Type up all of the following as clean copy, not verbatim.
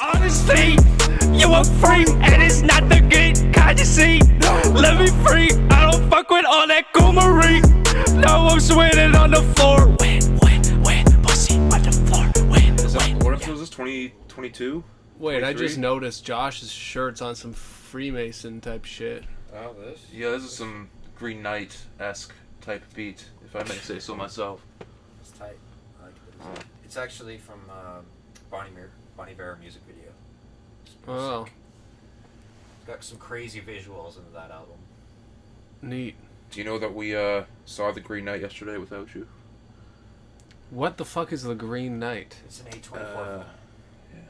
Honestly, you are free, and it's not the good kind you see. Let me free, I don't fuck with all that goomery. No, I'm sweating on the floor. Wet, pussy on the floor. What episode was this? 2022? Wait, 23? I just noticed Josh's shirt's on some Freemason type shit. Oh, this? Yeah, this is some Green Knight-esque type beat, if I may say so myself. It's tight. I like it. It's actually from Bonnie Bear music video. Oh. Sick. It's got some crazy visuals into that album. Neat. Do you know that we saw the Green Knight yesterday without you? What the fuck is the Green Knight? It's an A24 film. Yeah.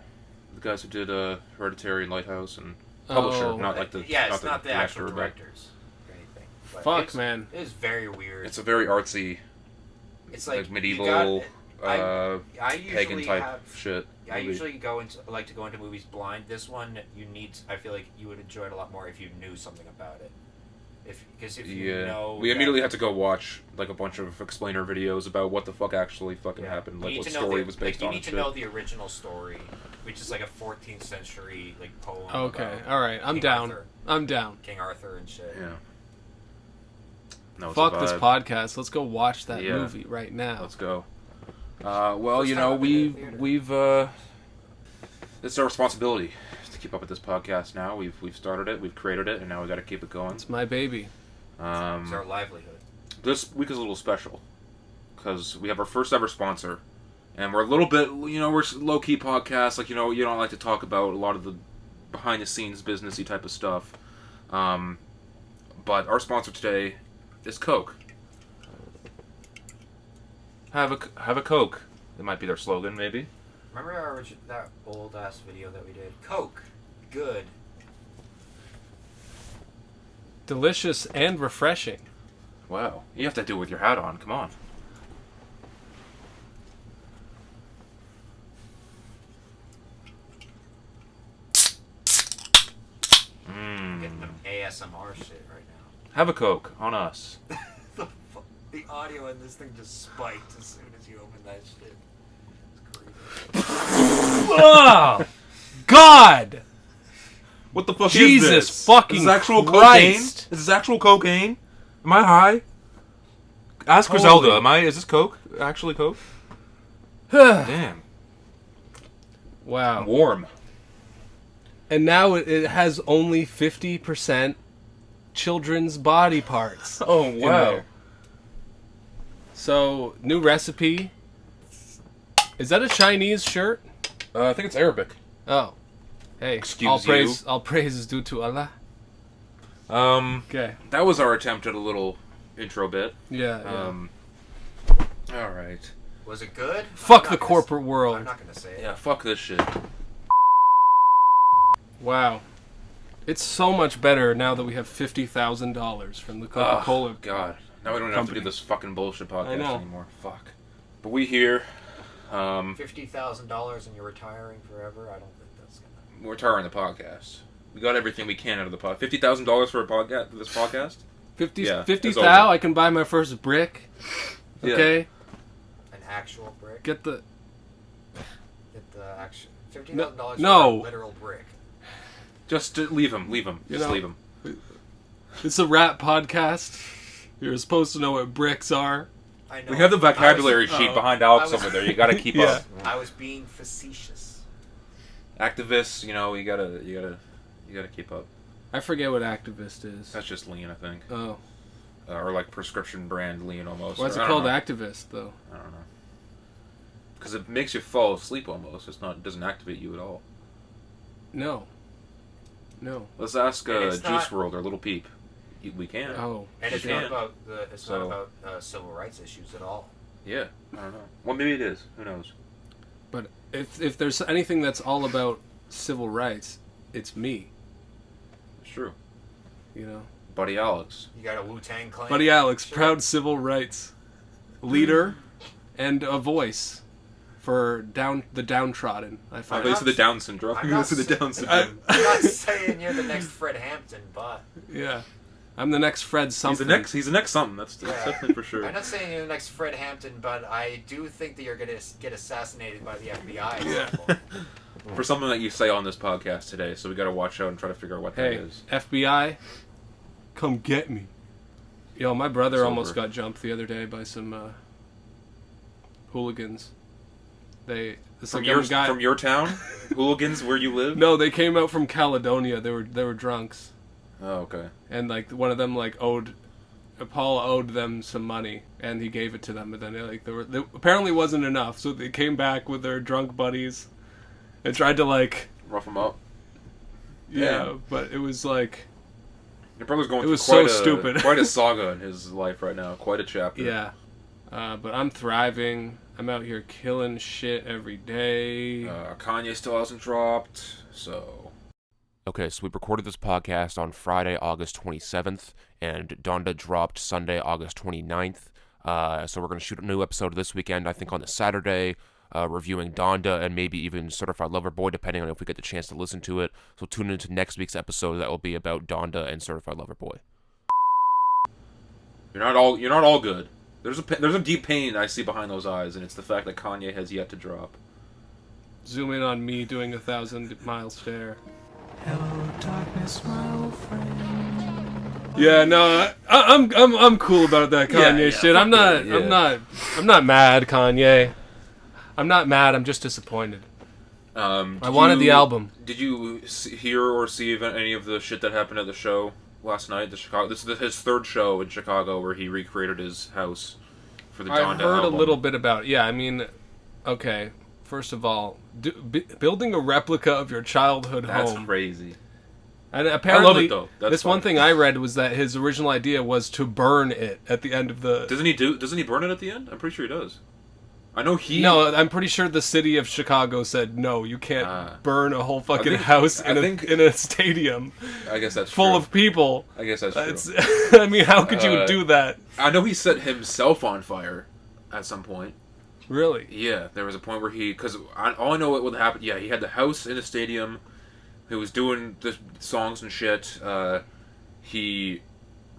The guys who did Hereditary and Lighthouse and Publisher, not like the it's not the actual actor, directors or anything. But fuck, man. It's very weird. It's a very artsy, it's like medieval, I pagan type shit. I usually like to go into movies blind. This one, I feel like you would enjoy it a lot more if you knew something about it. Because if you know... We immediately had to go watch like a bunch of explainer videos about what the fuck actually fucking happened, like what story was based on. You need to know the original story, which is like a 14th century like poem. Okay, alright, I'm down. Arthur. I'm down. King Arthur and shit. Yeah. No, fuck this podcast. Let's go watch that movie right now. Let's go. Well, you know, we've it's our responsibility to keep up with this podcast now. We've started it, we've created it, and now we got to keep it going. It's my baby. It's our livelihood. This week is a little special because we have our first ever sponsor, and we're a little bit, we're low key podcast. Like, you don't like to talk about a lot of the behind the scenes businessy type of stuff. But our sponsor today is Coke. Have a Coke. That might be their slogan, maybe. Remember that old ass video that we did? Coke, good, delicious, and refreshing. Wow, you have to do it with your hat on. Come on. Getting some ASMR shit right now. Have a Coke on us. The audio in this thing just spiked as soon as you open that shit. Oh, God! What the fuck Jesus is this? fucking is this actual Christ. cocaine? Is this actual cocaine? Am I high? Ask Griselda. Is this Coke? Actually Coke? Damn. Wow. Warm. And now it has only 50% children's body parts. Oh, wow. So, new recipe. Is that a Chinese shirt? I think it's Arabic. Oh. Hey, all praise is due to Allah. Okay. That was our attempt at a little intro bit. Yeah. Alright. Was it good? Fuck the corporate world. I'm not gonna say it. Yeah, fuck this shit. Wow. It's so much better now that we have $50,000 from the Coca-Cola. Oh, God. Now we don't have to do this fucking bullshit podcast anymore. Fuck. But we here. $50,000 and you're retiring forever? I don't think that's gonna... We're retiring the podcast. We got everything we can out of the podcast. $50,000 for this podcast? 50,000, I can buy my first brick. Okay? An actual brick? Get the actual... $50,000 no. for a literal brick. Just leave him. Just leave him. It's a rap podcast. You're supposed to know what bricks are. I know. We have the vocabulary sheet behind Alex over there. You gotta keep up. I was being facetious. Activists, you gotta keep up. I forget what activist is. That's just lean, I think. Oh. Or like prescription brand lean almost. Why's it called activist though? I don't know. Because it makes you fall asleep almost. It doesn't activate you at all. No. Let's ask Juice WRLD or Little Peep. We can. Oh. And it's not about civil rights issues at all. Yeah, I don't know. Well, maybe it is. Who knows? But if there's anything that's all about civil rights, it's me. It's true. Buddy Alex. You got a Wu-Tang claim? Buddy Alex, proud civil rights leader and a voice for the downtrodden. I find. Obviously the Down syndrome. I'm not saying you're the next Fred Hampton, but yeah. I'm the next Fred something. He's the next something. That's definitely for sure. I'm not saying you're the next Fred Hampton, but I do think that you're going to get assassinated by the FBI. Yeah. for something that you say on this podcast today. So we got to watch out and try to figure out what that is. FBI, come get me. Yo, my brother It's almost over. got jumped the other day by some hooligans. From your town, hooligans where you live. No, they came out from Caledonia. They were drunks, Oh, okay. and like one of them Paul owed them some money, and he gave it to them. But then they apparently wasn't enough, so they came back with their drunk buddies and tried to Rough them up. yeah. Damn. But it was like Your brother's going It through was quite so stupid. quite a saga in his life right now. Quite a chapter. yeah. But I'm thriving. I'm out here killing shit every day. Kanye still hasn't dropped, so... Okay, so we recorded this podcast on Friday, August 27th, and Donda dropped Sunday, August 29th. So we're going to shoot a new episode this weekend, I think on the Saturday, reviewing Donda and maybe even Certified Lover Boy, depending on if we get the chance to listen to it. So tune into next week's episode that will be about Donda and Certified Lover Boy. You're not all good. There's a deep pain I see behind those eyes, and it's the fact that Kanye has yet to drop. Zoom in on me doing 1,000-mile stare. Hello, darkness, my old friend. Yeah, no, I'm cool about that Kanye shit. I'm not mad, Kanye. I'm not mad. I'm just disappointed. I wanted the album. Did you hear or see any of the shit that happened at the show last night? This is his third show in Chicago where he recreated his house for the Donda album. I heard a little bit about it. Yeah, I mean, okay. First of all, building a replica of your childhood That's home. crazy. And apparently, I love it though. That's one fun. thing I read was that his original idea was to burn it at the end of the. Doesn't he burn it at the end? I'm pretty sure he does. I know he. No, I'm pretty sure the city of Chicago said no. You can't burn a whole fucking house in a stadium. I guess that's full true. of people. I guess that's true. I mean, how could you do that? I know he set himself on fire at some point. Really? Yeah, there was a point where because all I know what would happen. Yeah, he had the house in the stadium. He was doing the songs and shit. He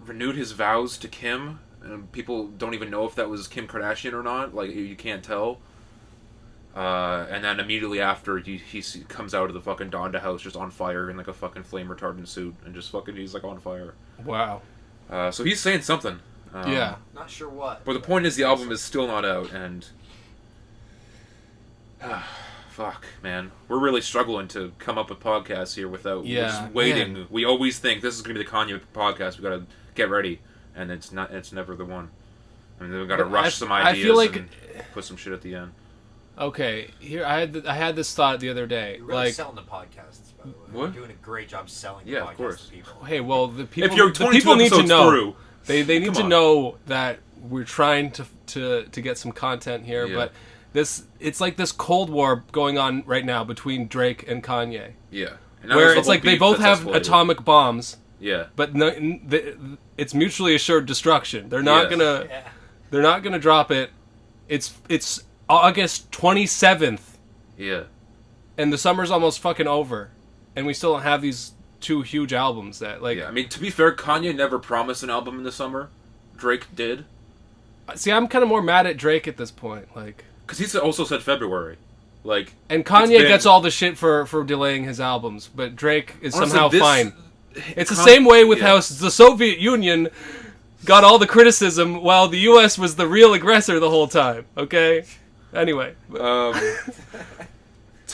renewed his vows to Kim, and people don't even know if that was Kim Kardashian or not. Like, you can't tell. And then immediately after, he comes out of the fucking Donda house just on fire in like a fucking flame retardant suit, and just he's like on fire. Wow. So he's saying something. Yeah. Not sure what. But the point is, the album is still not out, and fuck, man, we're really struggling to come up with podcasts here without just waiting. Man. We always think this is going to be the Kanye podcast. We got to get ready, and it's not. It's never the one. I mean, we got to rush some ideas I feel like, and put some shit at the end. Okay, here I had this thought the other day. You're really selling the podcasts, by the way. What? You're doing a great job selling the podcasts of course. to people. Hey, well, the people, if you're the people need to know. Through, they need to know that we're trying to get some content here, but it's like this Cold War going on right now between Drake and Kanye. Yeah. Where it's like they both have atomic bombs. Yeah. But it's mutually assured destruction. They're not gonna. Yeah. They're not gonna drop it. It's August 27th. Yeah. And the summer's almost fucking over, and we still don't have these two huge albums that like. Yeah, I mean, to be fair, Kanye never promised an album in the summer. Drake did. See, I'm kind of more mad at Drake at this point, like. Because he also said February, like. And Kanye gets all the shit for delaying his albums, but Drake is somehow fine. It's the same way with how the Soviet Union got all the criticism while the U.S. was the real aggressor the whole time. Okay. Anyway. To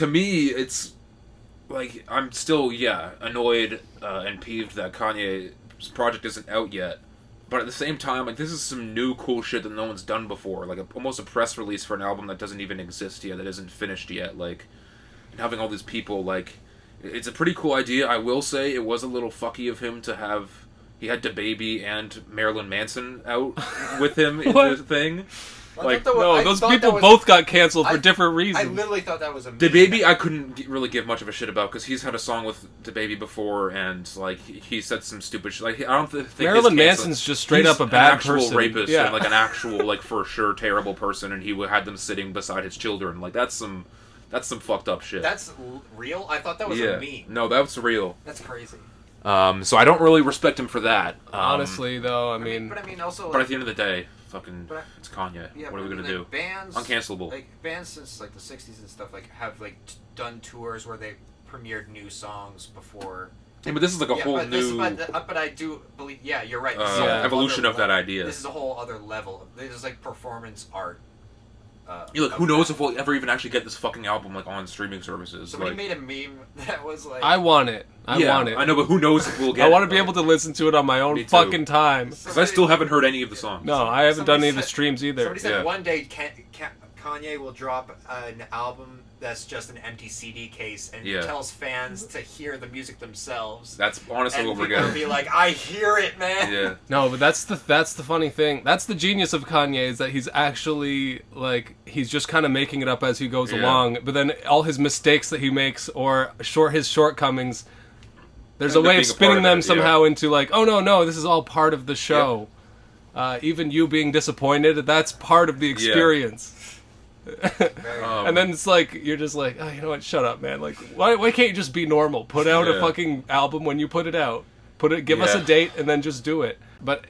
me, it's like I'm still annoyed and peeved that Kanye's project isn't out yet. But at the same time, like, this is some new cool shit that no one's done before. Like, almost a press release for an album that doesn't even exist yet, that isn't finished yet. Like, and having all these people, like, it's a pretty cool idea. I will say it was a little fucky of him to have... He had DaBaby and Marilyn Manson out with him in the thing. Like, those people both got canceled for different reasons. I literally thought that was amazing. DaBaby, I couldn't really give much of a shit about because he's had a song with DaBaby before, and like he said some stupid shit. Like, I don't think Marilyn Manson's just straight up a bad person. He's an actual rapist and like an actual like for sure terrible person, and he had them sitting beside his children. Like that's some fucked up shit. That's real. I thought that was a meme. No, that's real. That's crazy. So I don't really respect him for that. Honestly, though, I mean, but I mean, also. But at the end of the day, fucking, it's Kanye. What are we gonna do? Bands, uncancelable. Like bands since like the '60s and stuff, like have like done tours where they premiered new songs before. Yeah, but this is like a whole new. But I do believe. Yeah, you're right. Evolution of that idea. This is a whole other level. This is like performance art. You're like, who knows if we'll ever even actually get this fucking album like on streaming services? Somebody made a meme that was like, I want it. I want it. I know, but who knows if we'll get it. I want to be able to listen to it on my own fucking time. Because I still haven't heard any of the songs. No, I haven't done any of the streams either. Somebody said one day Kanye will drop an album that's just an empty CD case and tells fans to hear the music themselves. That's honestly what we're getting. And be like, I hear it, man. Yeah. No, but that's the funny thing. That's the genius of Kanye, is that he's actually like, he's just kind of making it up as he goes along. But then all his mistakes that he makes or his shortcomings, there's a way of spinning them somehow into like, oh no, this is all part of the show. Even you being disappointed, that's part of the experience. And then it's like, you're just like, oh, you know what, shut up, man. Like, why can't you just be normal? Put out a fucking album when you put it out. Give us a date and then just do it. But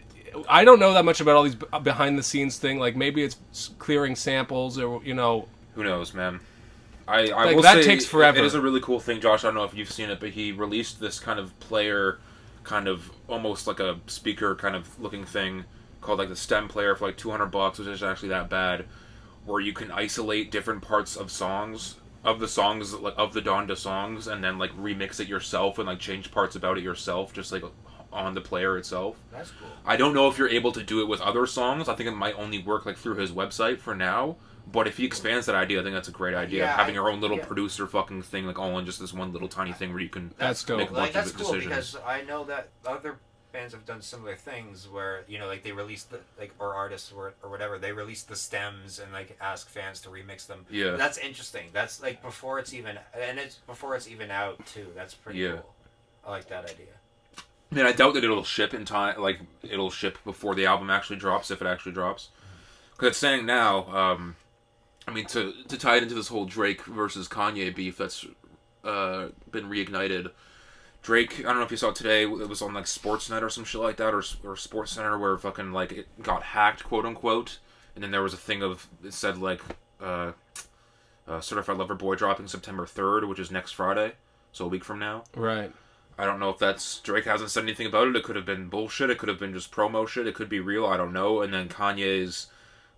I don't know that much about all these behind the scenes thing. Like, maybe it's clearing samples or, you know. Who knows, man. I like, will that say takes forever. It is a really cool thing, Josh. I don't know if you've seen it, but he released this kind of player, kind of almost like a speaker kind of looking thing called like the stem player for like $200, which is actually that bad, where you can isolate different parts of songs, like of the Donda songs, and then like remix it yourself and like change parts about it yourself, just like on the player itself. That's cool. I don't know if you're able to do it with other songs. I think it might only work like through his website for now. But if he expands that idea, I think that's a great idea. Having your own little producer fucking thing, like all in just this one little tiny thing where you can make a bunch of decisions. That's cool because I know that other bands have done similar things where, you know, like they release the, like, or artists or whatever, they release the stems and like ask fans to remix them. Yeah. That's interesting. That's like before it's even out too. That's pretty cool. I like that idea. I mean, I doubt that it'll ship in time, like it'll ship before the album actually drops, if it actually drops. Because it's saying now, I mean, to tie it into this whole Drake versus Kanye beef that's been reignited. Drake, I don't know if you saw it today, it was on like Sportsnet or some shit like that, or SportsCenter, where fucking like it got hacked, quote unquote, and then there was a thing of, it said like Certified Lover Boy dropping September 3rd, which is next Friday, so a week from now. Right. I don't know if that's, Drake hasn't said anything about it. It could have been bullshit, it could have been just promo shit, it could be real, I don't know. And then Kanye's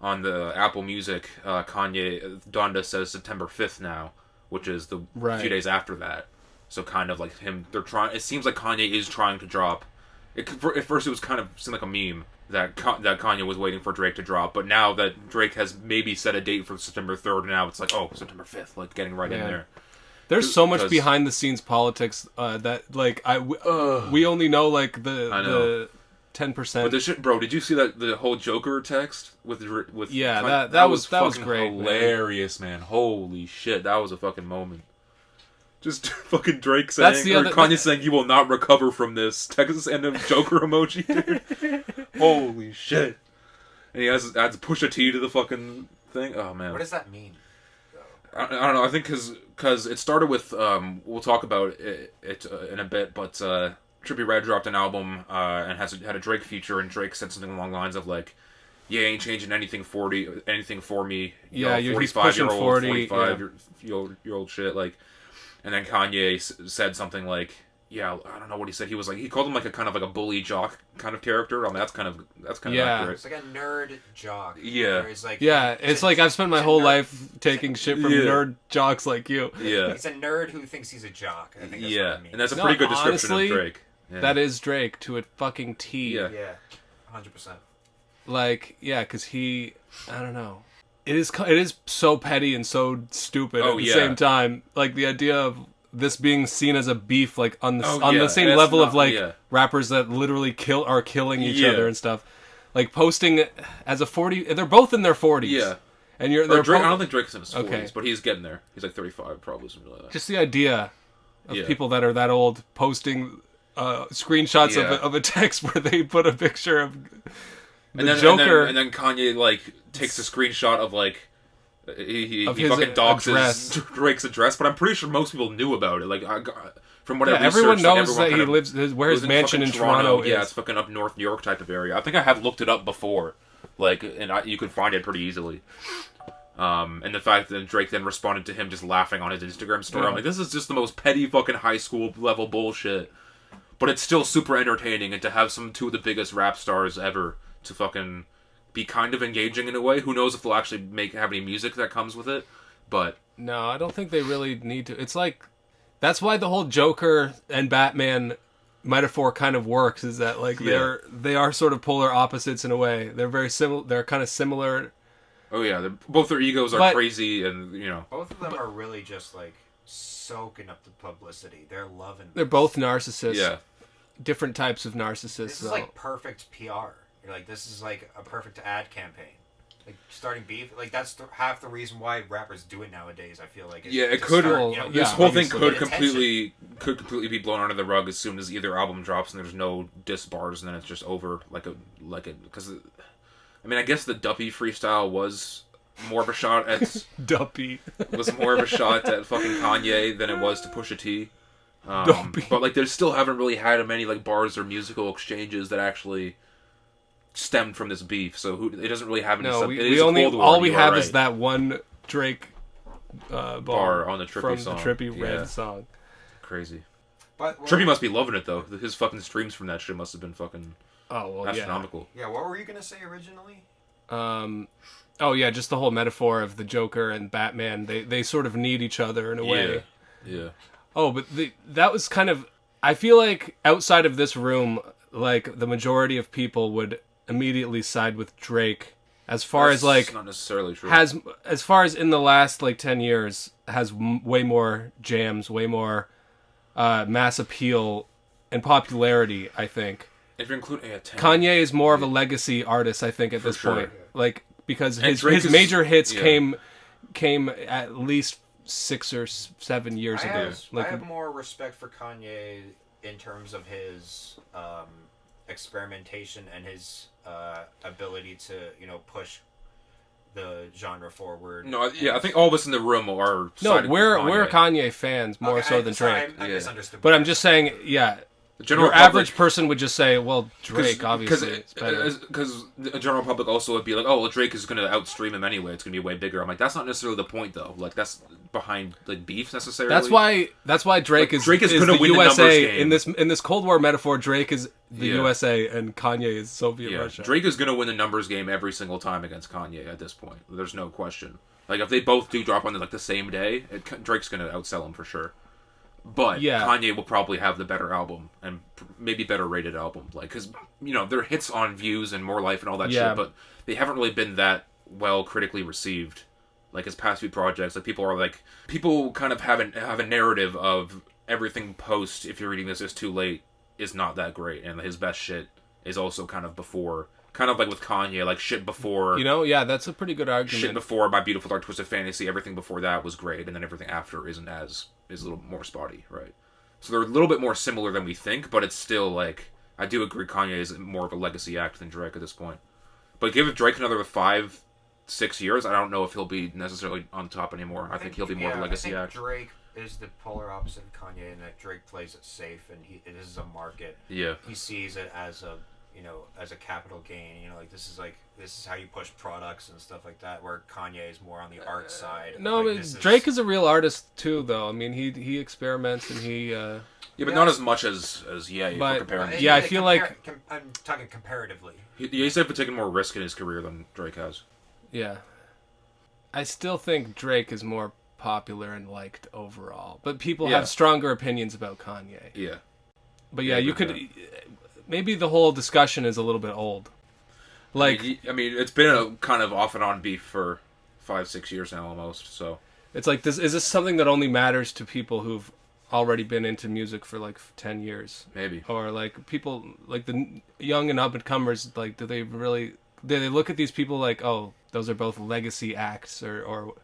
on the Apple Music, Donda says September 5th now, which is the few days after that. So kind of like him, it seems like Kanye is trying to drop. At first it was kind of seemed like a meme that Kanye was waiting for Drake to drop, but now that Drake has maybe set a date for September 3rd, now it's like, oh, September 5th, like getting right in there. There's so much behind the scenes politics that like we only know like the 10%. But the shit, bro, did you see that the whole Joker text with that was great, hilarious, man. Holy shit, that was a fucking moment. Just fucking Drake saying, Kanye saying, "You will not recover from this." Texas and a Joker emoji, dude. Holy shit! And he adds Pusha T to the fucking thing. Oh man, what does that mean? I don't know. I think because it started with we'll talk about it in a bit, but Trippie Redd dropped an album and had a Drake feature, and Drake said something along the lines of like, "Yeah, ain't changing anything for me. Yeah, he's pushing 40, 45-year-old shit." Like, and then Kanye said something like, "Yeah, I don't know what he said. He was like, he called him like a kind of like a bully jock kind of character. I mean, that's kind of accurate. It's like a nerd jock. Yeah, it's like I've spent my whole life taking shit from nerd jocks like you. Yeah, he's a nerd who thinks he's a jock. I think that's what I mean. And that's a pretty good description of Drake. Yeah. That is Drake to a fucking T. Yeah, 100%. Like, because I don't know. It is so petty and so stupid at the same time. Like the idea of this being seen as a beef, like on the same level of like rappers that literally are killing each other and stuff. Like posting as a 40, they're both in their 40s. Yeah, and Drake, I don't think Drake's in his 40s, but he's getting there. He's like 35, probably something like that. Just the idea of people that are that old posting screenshots of a text where they put a picture of Joker, and then Kanye like takes a screenshot of like he fucking dogs Drake's address, but I'm pretty sure most people knew about it. Like from what I researched, everyone knows that he lives where his mansion in Toronto is. Yeah, it's fucking up North New York type of area. I think I have looked it up before, Like, and you could find it pretty easily. And the fact that Drake then responded to him just laughing on his Instagram story, I'm like, this is just the most petty fucking high school level bullshit. But it's still super entertaining, and to have two of the biggest rap stars ever to fucking be kind of engaging in a way. Who knows if they'll actually have any music that comes with it, but... No, I don't think they really need to. It's like, that's why the whole Joker and Batman metaphor kind of works, is that like they are sort of polar opposites in a way. They're very similar. They're kind of similar. Oh yeah, both their egos are crazy, and both of them are really just like soaking up the publicity. They're loving. They're both narcissists. Yeah, different types of narcissists. This is like perfect PR. You're like, this is like a perfect ad campaign. Like starting beef, like that's half the reason why rappers do it nowadays. I feel like it could. This whole thing could completely be blown under the rug as soon as either album drops and there's no diss bars, and then it's just over. Because I mean, I guess the Duppy freestyle was more of a shot at Duppy. Was more of a shot at fucking Kanye than it was to Pusha T. But like, they still haven't really had many like bars or musical exchanges that actually stemmed from this beef, so it doesn't really have any. No, we have is that one Drake bar on the Trippie from song. The Trippie Redd song. Crazy. But Trippie must be loving it though. His fucking streams from that shit must have been fucking astronomical. Yeah. What were you gonna say originally? Just the whole metaphor of the Joker and Batman. They sort of need each other in a way. Yeah. Oh, but that was kind of. I feel like outside of this room, like the majority of people would immediately side with Drake, as far as like not necessarily true. As far as in the last like 10 years has way more jams, way more mass appeal and popularity. I think if you're including Kanye is more of a legacy artist, I think, at this point, like because his major hits came at least 6 or 7 years ago. I have more respect for Kanye in terms of his experimentation and his ability to push the genre forward. No, I think all of us in the room are. No, we're Kanye fans more so than Drake. I misunderstood. But I'm just saying, your average person would just say, well, Drake obviously is better. Because the general public also would be like, oh, well, Drake is going to outstream him anyway. It's going to be way bigger. I'm like, that's not necessarily the point, though. Like, that's behind like beef necessarily. That's why Drake is going to win USA the numbers game. in this Cold War metaphor. Drake is the USA and Kanye is Soviet Russia. Drake is going to win the numbers game every single time against Kanye at this point. There's no question. Like, if they both do drop on like the same day, Drake's going to outsell him for sure. But Kanye will probably have the better album and maybe better rated album, like because they're hits on views and More Life and all that shit, but they haven't really been that well critically received. Like his past few projects, like people kind of have a narrative of everything post. If you're reading this, it's too late. Is not that great, and his best shit is also kind of before. Kind of like with Kanye, like shit before. That's a pretty good argument. Shit before My Beautiful Dark Twisted Fantasy, everything before that was great, and then everything after is a little more spotty, right? So they're a little bit more similar than we think, but it's still like, I do agree Kanye is more of a legacy act than Drake at this point. But give Drake another 5-6 years, I don't know if he'll be necessarily on top anymore. I think he'll be more of a legacy act. Drake is the polar opposite of Kanye in that Drake plays it safe, and it is a market. Yeah. He sees it as a as a capital gain, this is how you push products and stuff like that, where Kanye is more on the art side. No, but Drake is a real artist too, though. I mean, he experiments and he... but not as much as you're comparing. I feel like... I'm talking comparatively. He's definitely taken more risk in his career than Drake has. Yeah. I still think Drake is more popular and liked overall, but people have stronger opinions about Kanye. Yeah. But you could... Maybe the whole discussion is a little bit old. Like, I mean, it's been a kind of off and on beef for 5-6 years now, almost. So it's like, is this something that only matters to people who've already been into music for like 10 years? Maybe. Or like people like the young and up and comers. Like, do they look at these people like, oh, those are both legacy acts, or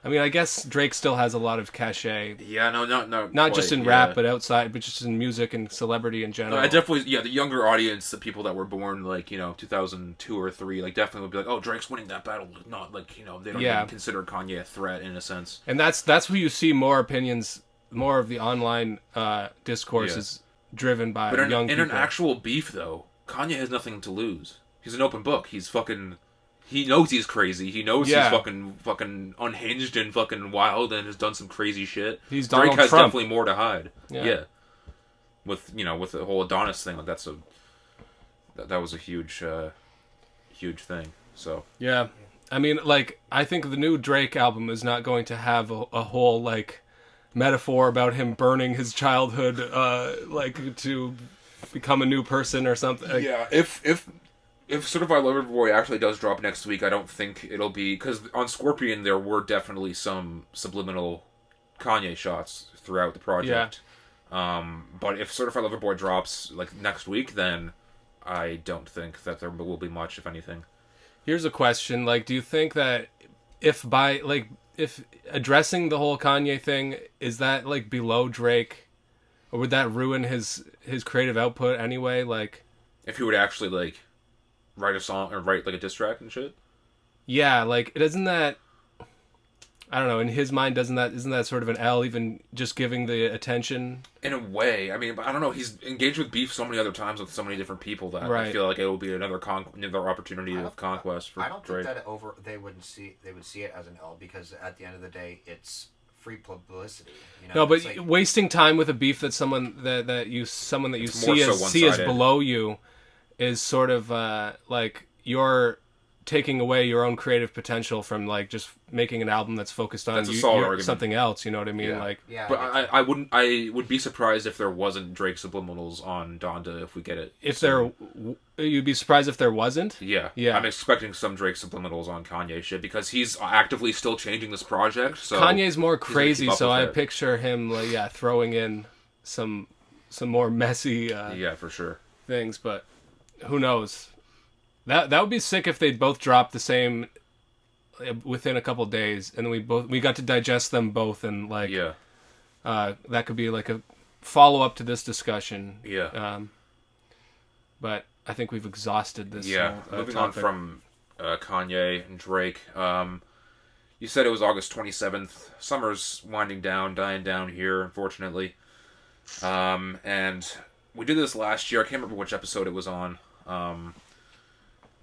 I mean, I guess Drake still has a lot of cachet. Yeah, no, not just in rap, but outside, but just in music and celebrity in general. No, I definitely, the younger audience, the people that were born like 2002 or 3, like definitely would be like, oh, Drake's winning that battle. Not like they don't even consider Kanye a threat in a sense. And that's who you see more opinions, more of the online discourse is driven by young people. In an actual beef though, Kanye has nothing to lose. He's an open book. He's fucking He knows he's crazy. He knows Yeah. he's fucking unhinged and fucking wild and has done some crazy shit. He's Drake Donald has Trump. definitely more to hide. Yeah. Yeah. With the whole Adonis thing, like that was a huge thing. So Yeah. I mean, like, I think the new Drake album is not going to have a whole, like, metaphor about him burning his childhood, like, to become a new person or something. Like, yeah, if Certified Lover Boy actually does drop next week, I don't think it'll be, because on Scorpion there were definitely some subliminal Kanye shots throughout the project. But if Certified Lover Boy drops like next week, then I don't think that there will be much, if anything. Here's a question, like, do you think that if addressing the whole Kanye thing, is that, like, below Drake? Or would that ruin his creative output anyway? Like, if he would actually, like, write a song, or write, like, a diss track and shit? yeah, like, isn't that, I don't know, in his mind, isn't that sort of an L, even just giving the attention? In a way. I mean, but I don't know, he's engaged with beef so many other times with so many different people that I feel like it will be another opportunity of conquest for Drake. I don't think that they would see it as an L, because at the end of the day, it's free publicity. You know? No, but like, wasting time with a beef that someone that you see as below you is sort of like you're taking away your own creative potential from, like, just making an album that's focused on something else. You know what I mean? Yeah. Like, yeah, but I would be surprised if there wasn't Drake subliminals on Donda if we get it. You'd be surprised if there wasn't. Yeah. Yeah. I'm expecting some Drake subliminals on Kanye shit because he's actively still changing this project. So Kanye's more crazy, so I it. picture him like throwing in some more messy for sure things, but who knows? That would be sick if they'd both drop the same within a couple days, and we got to digest them both, and like that could be like a follow up to this discussion. Yeah. But I think we've exhausted this. Moving topic. on from Kanye and Drake. You said it was August 27th. Summer's winding down, dying down here, unfortunately. And we did this last year. I can't remember which episode it was on.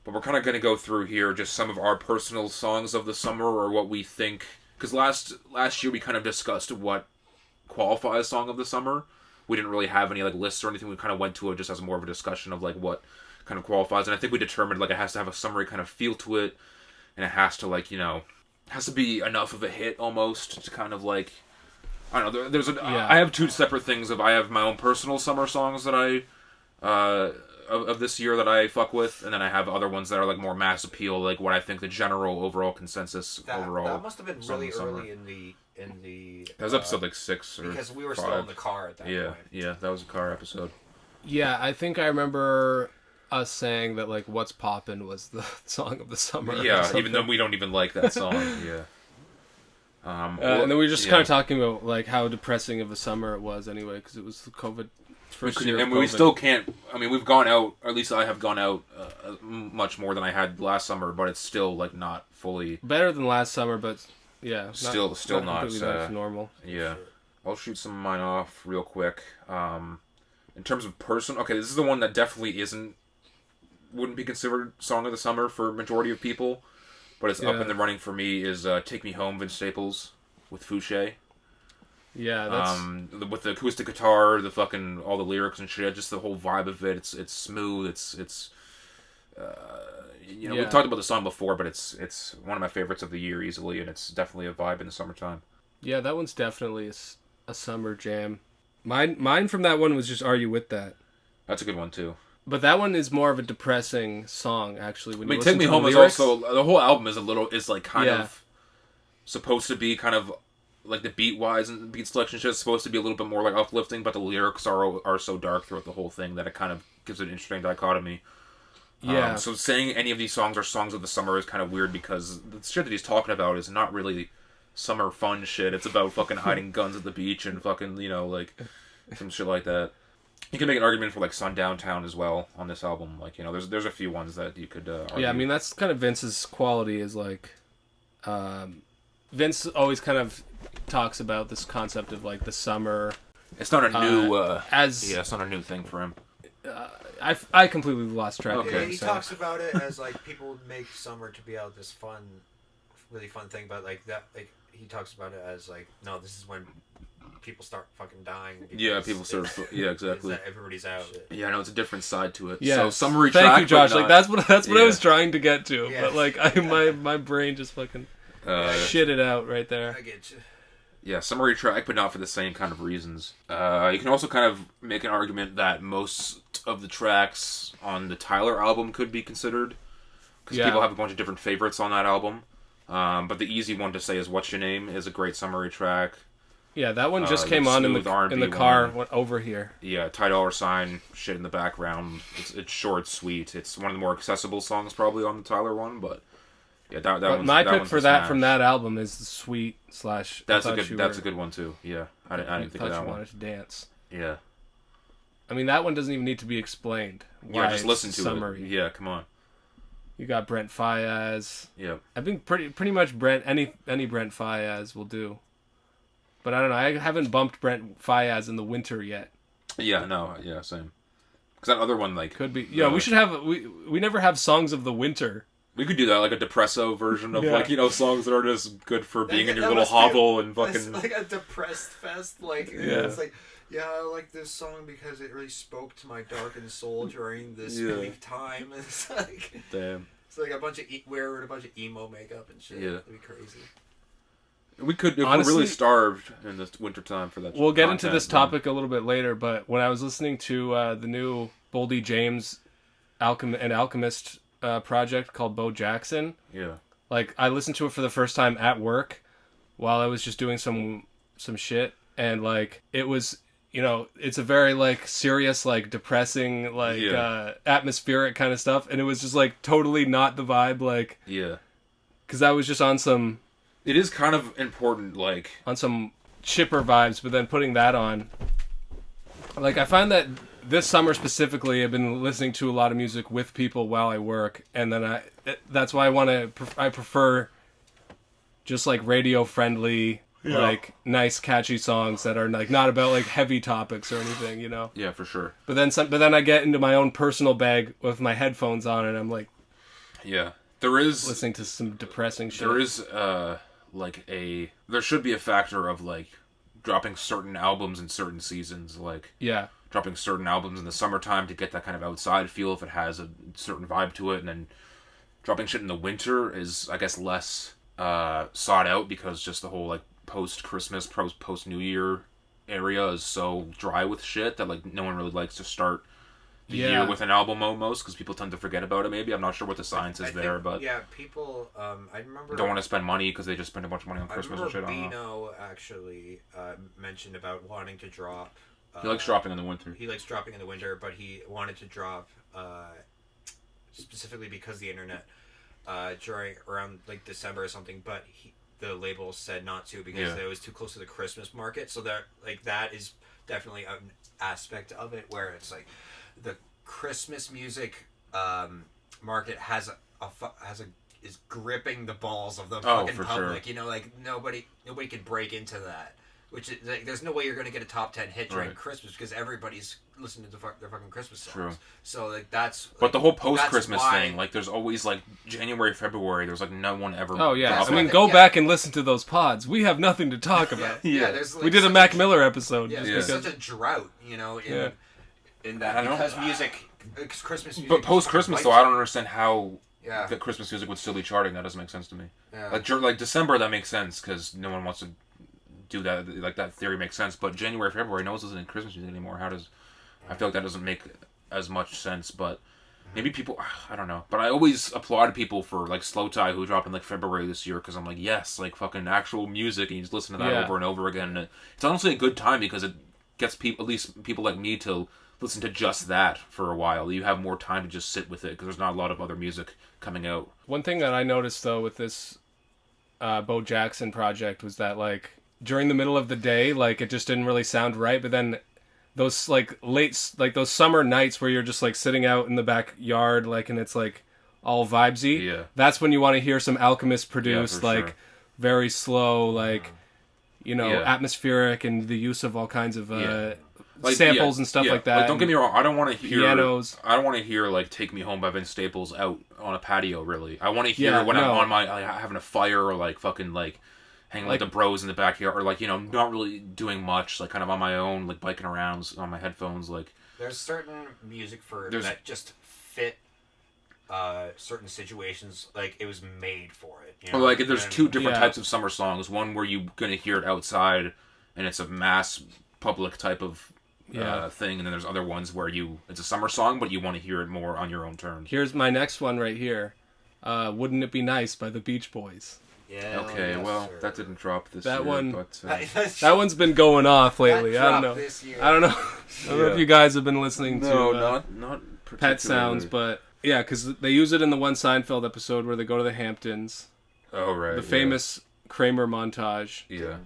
But we're kind of going to go through here just some of our personal songs of the summer, or what we think. Because last year we kind of discussed what qualifies song of the summer. We didn't really have any like lists or anything. We kind of went to it just as more of a discussion of like what kind of qualifies. And I think we determined like it has to have a summery kind of feel to it, and it has to like has to be enough of a hit almost to kind of like, I don't know. I have two separate things. I have my own personal summer songs that I of this year that I fuck with, and then I have other ones that are like more mass appeal, like what I think the general overall consensus that must have been really early in the. That was episode like 6 or because we were 5. still in the car at that point. Yeah, that was a car episode. Yeah, I think I remember us saying that like "What's Poppin'" was the song of the summer. Yeah, even though we don't even like that song. Yeah. And then we were just kind of talking about like how depressing of a summer it was anyway, because it was the COVID. And we still can't. I mean, we've gone out. Or at least I have gone out much more than I had last summer, but it's still like not fully better than last summer. But yeah, still not normal. Yeah, I'll shoot some of mine off real quick. In terms of person, okay, this is the one that definitely wouldn't be considered song of the summer for majority of people, but it's up in the running for me. Is "Take Me Home" Vince Staples with Fouché. Yeah, that's... with the acoustic guitar, the fucking all the lyrics and shit, just the whole vibe of it. It's smooth. It's we've talked about the song before, but it's one of my favorites of the year easily, and it's definitely a vibe in the summertime. Yeah, that one's definitely a summer jam. Mine from that one was just "Are You With That?" That's a good one too. But that one is more of a depressing song, actually. When "Take Me Home" is also the whole album is like kind of supposed to be kind of. Like the beat wise and beat selection shit is supposed to be a little bit more like uplifting, but the lyrics are so dark throughout the whole thing that it kind of gives it an interesting dichotomy. Yeah. So saying any of these songs are songs of the summer is kind of weird because the shit that he's talking about is not really summer fun shit. It's about fucking hiding guns at the beach and fucking like some shit like that. You can make an argument for like Sundown Town as well on this album. Like there's a few ones that you could. Argue. Yeah, I mean that's kind of Vince's quality is like, Vince always kind of talks about this concept of like the summer. It's not a new it's not a new thing for him. I completely lost track. Okay. Of Yeah, he talks about it as like people make summer to be out this fun, really fun thing, but like that, like he talks about it as like, no, this is when people start fucking dying. Yeah, people start. Yeah, exactly. Everybody's out. Yeah, I know it's a different side to it. Yeah. So summary track. Thank you, Josh. But like that's what Yeah. I was trying to get to, Yeah. but like my brain just fucking shit it out right there. I get you. Yeah, summary track, but not for the same kind of reasons. You can also kind of make an argument that most of the tracks on the Tyler album could be considered, because people have a bunch of different favorites on that album. But the easy one to say is "What's Your Name" is a great summary track. Yeah, that one just came on in the car over here. Yeah, Ty Dolla $ign, shit in the background. It's short, sweet. It's one of the more accessible songs probably on the Tyler one, but yeah, that one's, my that pick one's for a that smash. from that album is the Sweet / That's a good one too. Yeah, I didn't think of that you one. Wanted to dance. Yeah. I mean, that one doesn't even need to be explained. Why Just listen to summary. it. Yeah, come on. You got Brent Faiyaz. Yeah. I think pretty much any Brent Faiyaz will do. But I don't know. I haven't bumped Brent Faiyaz in the winter yet. Yeah, no, yeah, same. Because that other one, like... Could be. Yeah, we should have... We never have songs of the winter. We could do that, like a depresso version of, like, songs that are just good for being in your little must be hovel and fucking... It's like a depressed fest. Like, it's like, yeah, I like this song because it really spoke to my darkened soul during this bleak time. It's like... Damn. It's like a bunch of... wearing a bunch of emo makeup and shit. Yeah. It'd be crazy. We could, if Honestly, we're really starved in this wintertime for that. We'll get into this topic a little bit later, but when I was listening to the new Boldy James Alchemist project called Bo Jackson, like I listened to it for the first time at work while I was just doing some shit, and like it was, it's a very like serious, like depressing, like atmospheric kind of stuff, and it was just like totally not the vibe, like because I was just on some. It is kind of important, like... On some chipper vibes, but then putting that on... Like, I find that this summer specifically, I've been listening to a lot of music with people while I work, and then that's why I prefer just, like, radio-friendly, like, nice, catchy songs that are, like, not about, like, heavy topics or anything, Yeah, for sure. But then I get into my own personal bag with my headphones on, and I'm, like... Yeah. There is... Listening to some depressing shit. There is, there should be a factor of, like, dropping certain albums in certain seasons, like... Yeah. Dropping certain albums in the summertime to get that kind of outside feel if it has a certain vibe to it, and then dropping shit in the winter is, I guess, less sought out because just the whole, like, post-Christmas, post-New Year area is so dry with shit that, like, no one really likes to start the year with an album almost, because people tend to forget about it maybe. I'm not sure what the science is there, but... Yeah, people, I remember... Don't want to spend money because they just spend a bunch of money on Christmas and shit. Bino actually mentioned about wanting to drop... he likes dropping in the winter. He likes dropping in the winter, but he wanted to drop specifically because the internet around like December or something, but the label said not to because it was too close to the Christmas market. So that is definitely an aspect of it where it's like the Christmas music market is gripping the balls of the fucking public. Sure. Like nobody can break into that. Which is, like, there's no way you're gonna get a top 10 hit during Christmas because everybody's listening to their fucking Christmas songs. True. So like that's. But the whole post-Christmas thing, like there's always like January, February. There's like no one ever. Oh yeah, I mean go back and listen to those pods. We have nothing to talk about. There's like we did a Mac Miller episode. Yeah, there's such a drought, in that because Christmas music. But post-Christmas though, I don't understand how. Yeah. The Christmas music would still be charting. That doesn't make sense to me. Yeah. Like December, that makes sense because no one wants to do that. Like that theory makes sense. But January, February, no one's listening to Christmas music anymore. I feel like that doesn't make as much sense. But maybe people, I don't know. But I always applaud people for like Slow Tie who dropped in like February this year because I'm like, yes, like fucking actual music, and you just listen to that over and over again. And it's honestly a good time because it gets people, at least people like me, to listen to just that for a while. You have more time to just sit with it because there's not a lot of other music coming out. One thing that I noticed though with this Bo Jackson project was that like during the middle of the day, like it just didn't really sound right. But then those like those summer nights where you're just like sitting out in the backyard, like, and it's like all vibesy. Yeah. That's when you want to hear some Alchemist produced, like very slow, like atmospheric, and the use of all kinds of samples and stuff like that. Like, don't get me wrong. I don't want to hear pianos. I don't want to hear like "Take Me Home" by Vince Staples out on a patio. Really, I want to hear when I'm on my having a fire or like fucking like hanging with the bros in the backyard, or like not really doing much, like kind of on my own, like biking around on my headphones. Like there's certain music that just fit certain situations, like it was made for it. Or like if there's two different types of summer songs. One where you're gonna hear it outside, and it's a mass public type of thing, and then there's other ones where it's a summer song, but you want to hear it more on your own terms. Here's my next one right here. Wouldn't It Be Nice by the Beach Boys. Yeah. Okay, that didn't drop this year. But that one's been going off lately. I don't know. I don't know if you guys have been listening to not Pet Sounds, but yeah, because they use it in the one Seinfeld episode where they go to the Hamptons. Oh right. The famous Kramer montage. Yeah.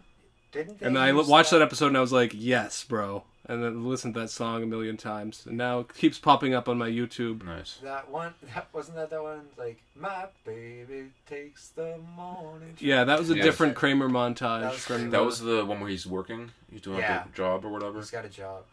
And I watched that episode and I was like, yes, bro. And then listened to that song a million times, and now it keeps popping up on my YouTube. Nice. That one, wasn't that one? Like, my baby takes the morning. Yeah, that was a different Kramer montage. That was the one where he's working. He's doing a job or whatever. He's got a job.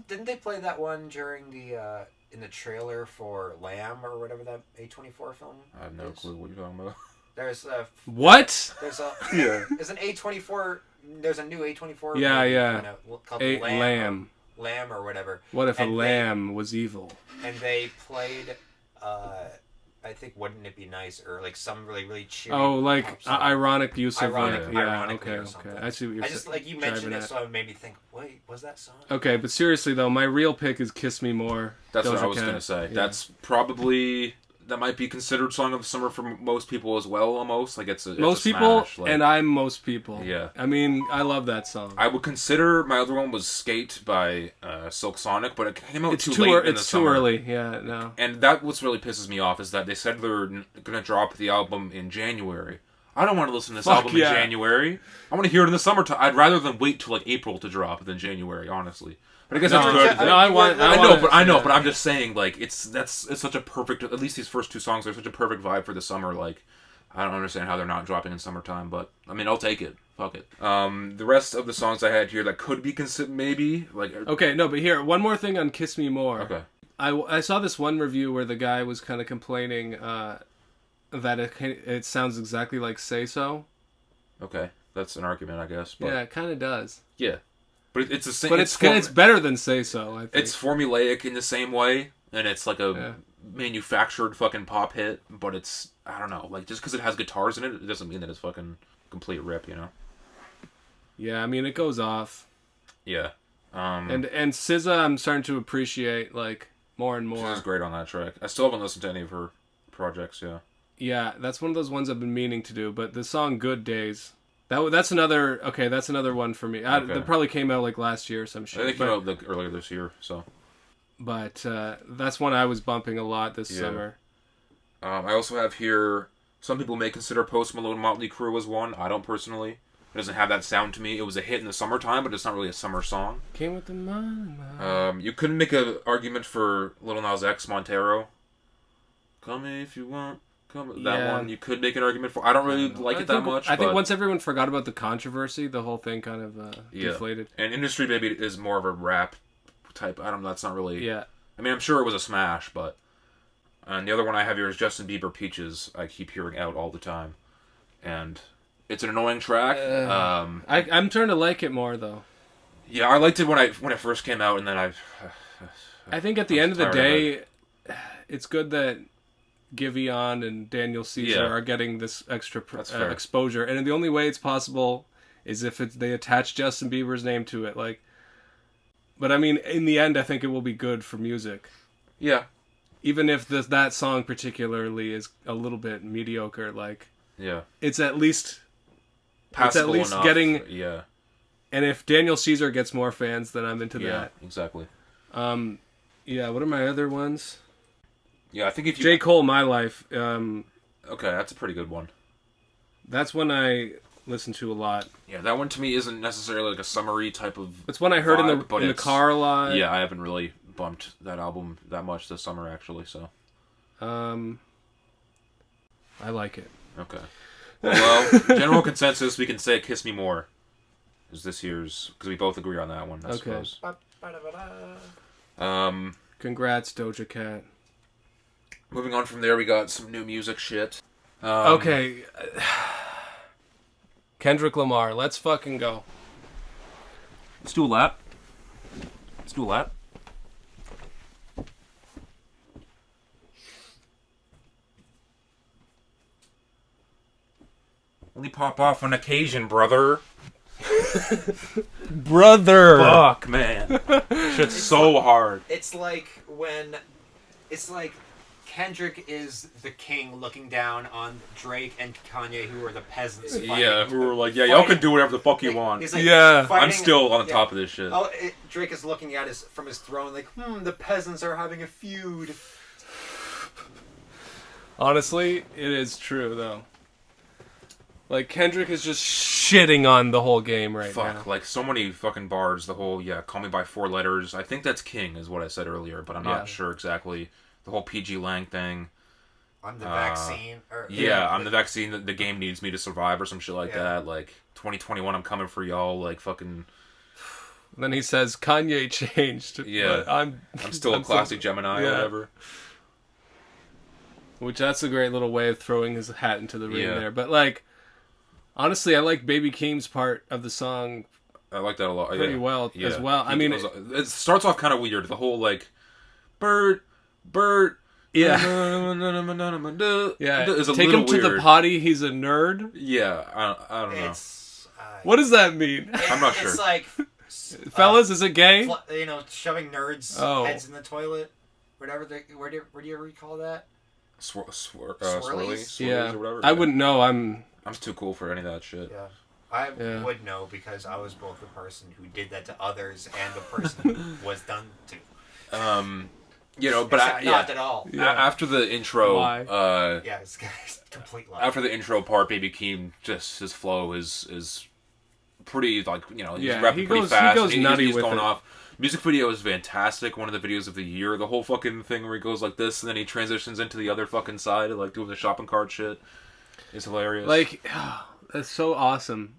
Didn't they play that one during the in the trailer for Lamb or whatever that A24 film? I have no clue what you're talking about. There's what? There's an A24. There's a new A24. Yeah. Called Lamb or whatever. What if a lamb was evil? And they played, I think, "Wouldn't It Be Nice?" or like some really cheery. Oh, like ironic use of okay. I see what you're saying. I just like you mentioned it, so it made me think. Wait, was that song? Okay, but seriously though, my real pick is "Kiss Me More." That's what I was gonna say. Yeah. That's probably. That might be considered song of the summer for most people as well. Almost like it's most a people, smash, like, and I'm most people. Yeah, I mean, I love that song. I would consider my other one was "Skate" by Silk Sonic, but it came out too late in the summer. It's too early. Yeah, no. And that what's really pisses me off is that they said they're gonna drop the album in January. I don't want to listen to this album in January. I want to hear it in the summertime. I'd rather than wait till like April to drop than January, honestly. But I guess that's good. I know, but I'm just saying, like, it's such a perfect. At least these first two songs are such a perfect vibe for the summer. Like, I don't understand how they're not dropping in summertime, but I mean, I'll take it. Fuck it. The rest of the songs I had here that could be considered maybe like. Okay, no, but here one more thing on "Kiss Me More." Okay. I saw this one review where the guy was kind of complaining that it sounds exactly like "Say So." Okay, that's an argument, I guess. But... Yeah, it kind of does. Yeah. But it's the same. But it's better than "Say So." I think it's formulaic in the same way, and it's like a manufactured fucking pop hit. But it's I don't know, like just because it has guitars in it, it doesn't mean that it's fucking complete rip, you know? Yeah, I mean it goes off. Yeah, and SZA, I'm starting to appreciate like more and more. She's great on that track. I still haven't listened to any of her projects. Yeah. Yeah, that's one of those ones I've been meaning to do. But the song "Good Days." That's another one for me. That probably came out like last year or some shit. I think it came out like earlier this year, so. But that's one I was bumping a lot this summer. I also have here, some people may consider Post Malone Motley Crue as one. I don't personally. It doesn't have that sound to me. It was a hit in the summertime, but it's not really a summer song. Came with the money. You couldn't make an argument for Lil Nas X, Montero. Come if you want. That one you could make an argument for. I don't really like it that much. I think once everyone forgot about the controversy, the whole thing kind of deflated. And Industry Baby is more of a rap type. I don't know. That's not really. Yeah. I mean, I'm sure it was a smash, but. And the other one I have here is Justin Bieber Peaches. I keep hearing out all the time, and it's an annoying track. I'm starting to like it more though. Yeah, I liked it when it first came out, and then I think at the end of the day, it's good that Giveon and Daniel Caesar are getting this extra exposure, and the only way it's possible is if they attach Justin Bieber's name to it. Like, but I mean, in the end, I think it will be good for music. Yeah, even if that song particularly is a little bit mediocre. Like, yeah, it's at least passable enough. Getting yeah. And if Daniel Caesar gets more fans, then I'm into that. Exactly. Yeah. What are my other ones? Yeah, I think if you... J. Cole, My Life. Okay, that's a pretty good one. That's one I listen to a lot. Yeah, that one to me isn't necessarily like a summary type of It's one I heard in the car a lot. Yeah, I haven't really bumped that album that much this summer, actually, so... I like it. Okay. Well, general consensus, we can say Kiss Me More is this year's... Because we both agree on that one, I suppose. Congrats, Doja Cat. Moving on from there, we got some new music shit. Okay. Kendrick Lamar, let's fucking go. Let's do a lap. Let's do a lap. Only pop off on occasion, brother. Brother! Fuck, man. Shit's so hard. It's like Kendrick is the king looking down on Drake and Kanye, who are the peasants. Yeah, who were like, yeah, y'all can do whatever the fuck you want. He's like, Yeah. I'm still on the top of this shit. Oh, Drake is looking at from his throne like, the peasants are having a feud. Honestly, it is true, though. Like, Kendrick is just shitting on the whole game right now. Fuck, like, so many fucking bars. The whole, call me by 4 letters. I think that's King, is what I said earlier, but I'm not sure exactly. The whole PG Lang thing. I'm the vaccine. I'm the vaccine that the game needs me to survive or some shit like that. Like, 2021, I'm coming for y'all. Like, fucking... Then he says, Kanye changed. Yeah. But I'm still a classic Gemini or whatever. Which, that's a great little way of throwing his hat into the ring there. But, like... Honestly, I like Baby Keem's part of the song. I like that a lot. Pretty well as well. I mean, it starts off kind of weird. The whole like, Bert. Yeah. Is a Take him to weird. the potty. He's a nerd. Yeah, I don't know. What does that mean? I'm not sure. It's like, fellas, is it gay? Shoving nerds' heads in the toilet. Whatever. Where do you ever call that? Swirlies? Yeah. Or whatever. I wouldn't know. I'm too cool for any of that shit. Yeah. I would know because I was both the person who did that to others and the person who was done to. But not at all. After the intro, it's complete lie. After the intro part, Baby Keem, just his flow is pretty like he's rapping pretty fast. He goes nutty he's with going it. off. Music video is fantastic. One of the videos of the year. The whole fucking thing where he goes like this and then he transitions into the other fucking side, like doing the shopping cart shit. It's hilarious. Like, that's so awesome.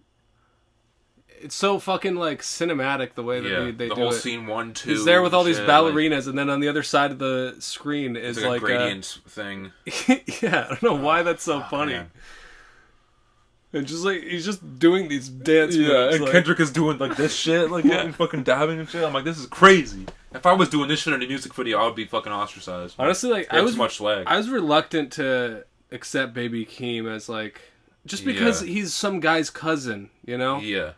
It's so fucking, like, cinematic the way that they do it. The whole scene 1, 2. He's there with all these ballerinas, and then on the other side of the screen is like a gradient thing. Yeah, I don't know why that's so funny. Man. And just, like, he's just doing these dance moves. Yeah, and like, Kendrick is doing, like, this shit, like, fucking dabbing and shit. I'm like, this is crazy. If I was doing this shit in a music video, I would be fucking ostracized. Honestly, like, I was much swag. I was reluctant to accept Baby Keem as like just because he's some guy's cousin, you know? Yeah.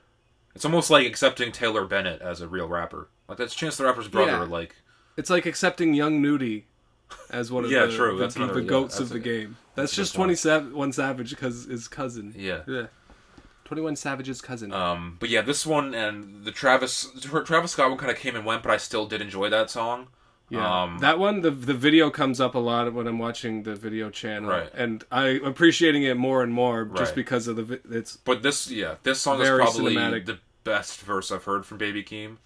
It's almost like accepting Taylor Bennett as a real rapper. Like that's Chance the Rapper's brother. Yeah. Like it's like accepting Young Nudie as one of the goats of the game. That's just 21 Savage because his cousin. Yeah. 21 Savage's cousin. But yeah, this one and the Travis Scott one kind of came and went, but I still did enjoy that song. Yeah, that one, the video comes up a lot when I'm watching the video channel, right. And I'm appreciating it more and more just because of it's. But this song is probably the best verse I've heard from Baby Keem.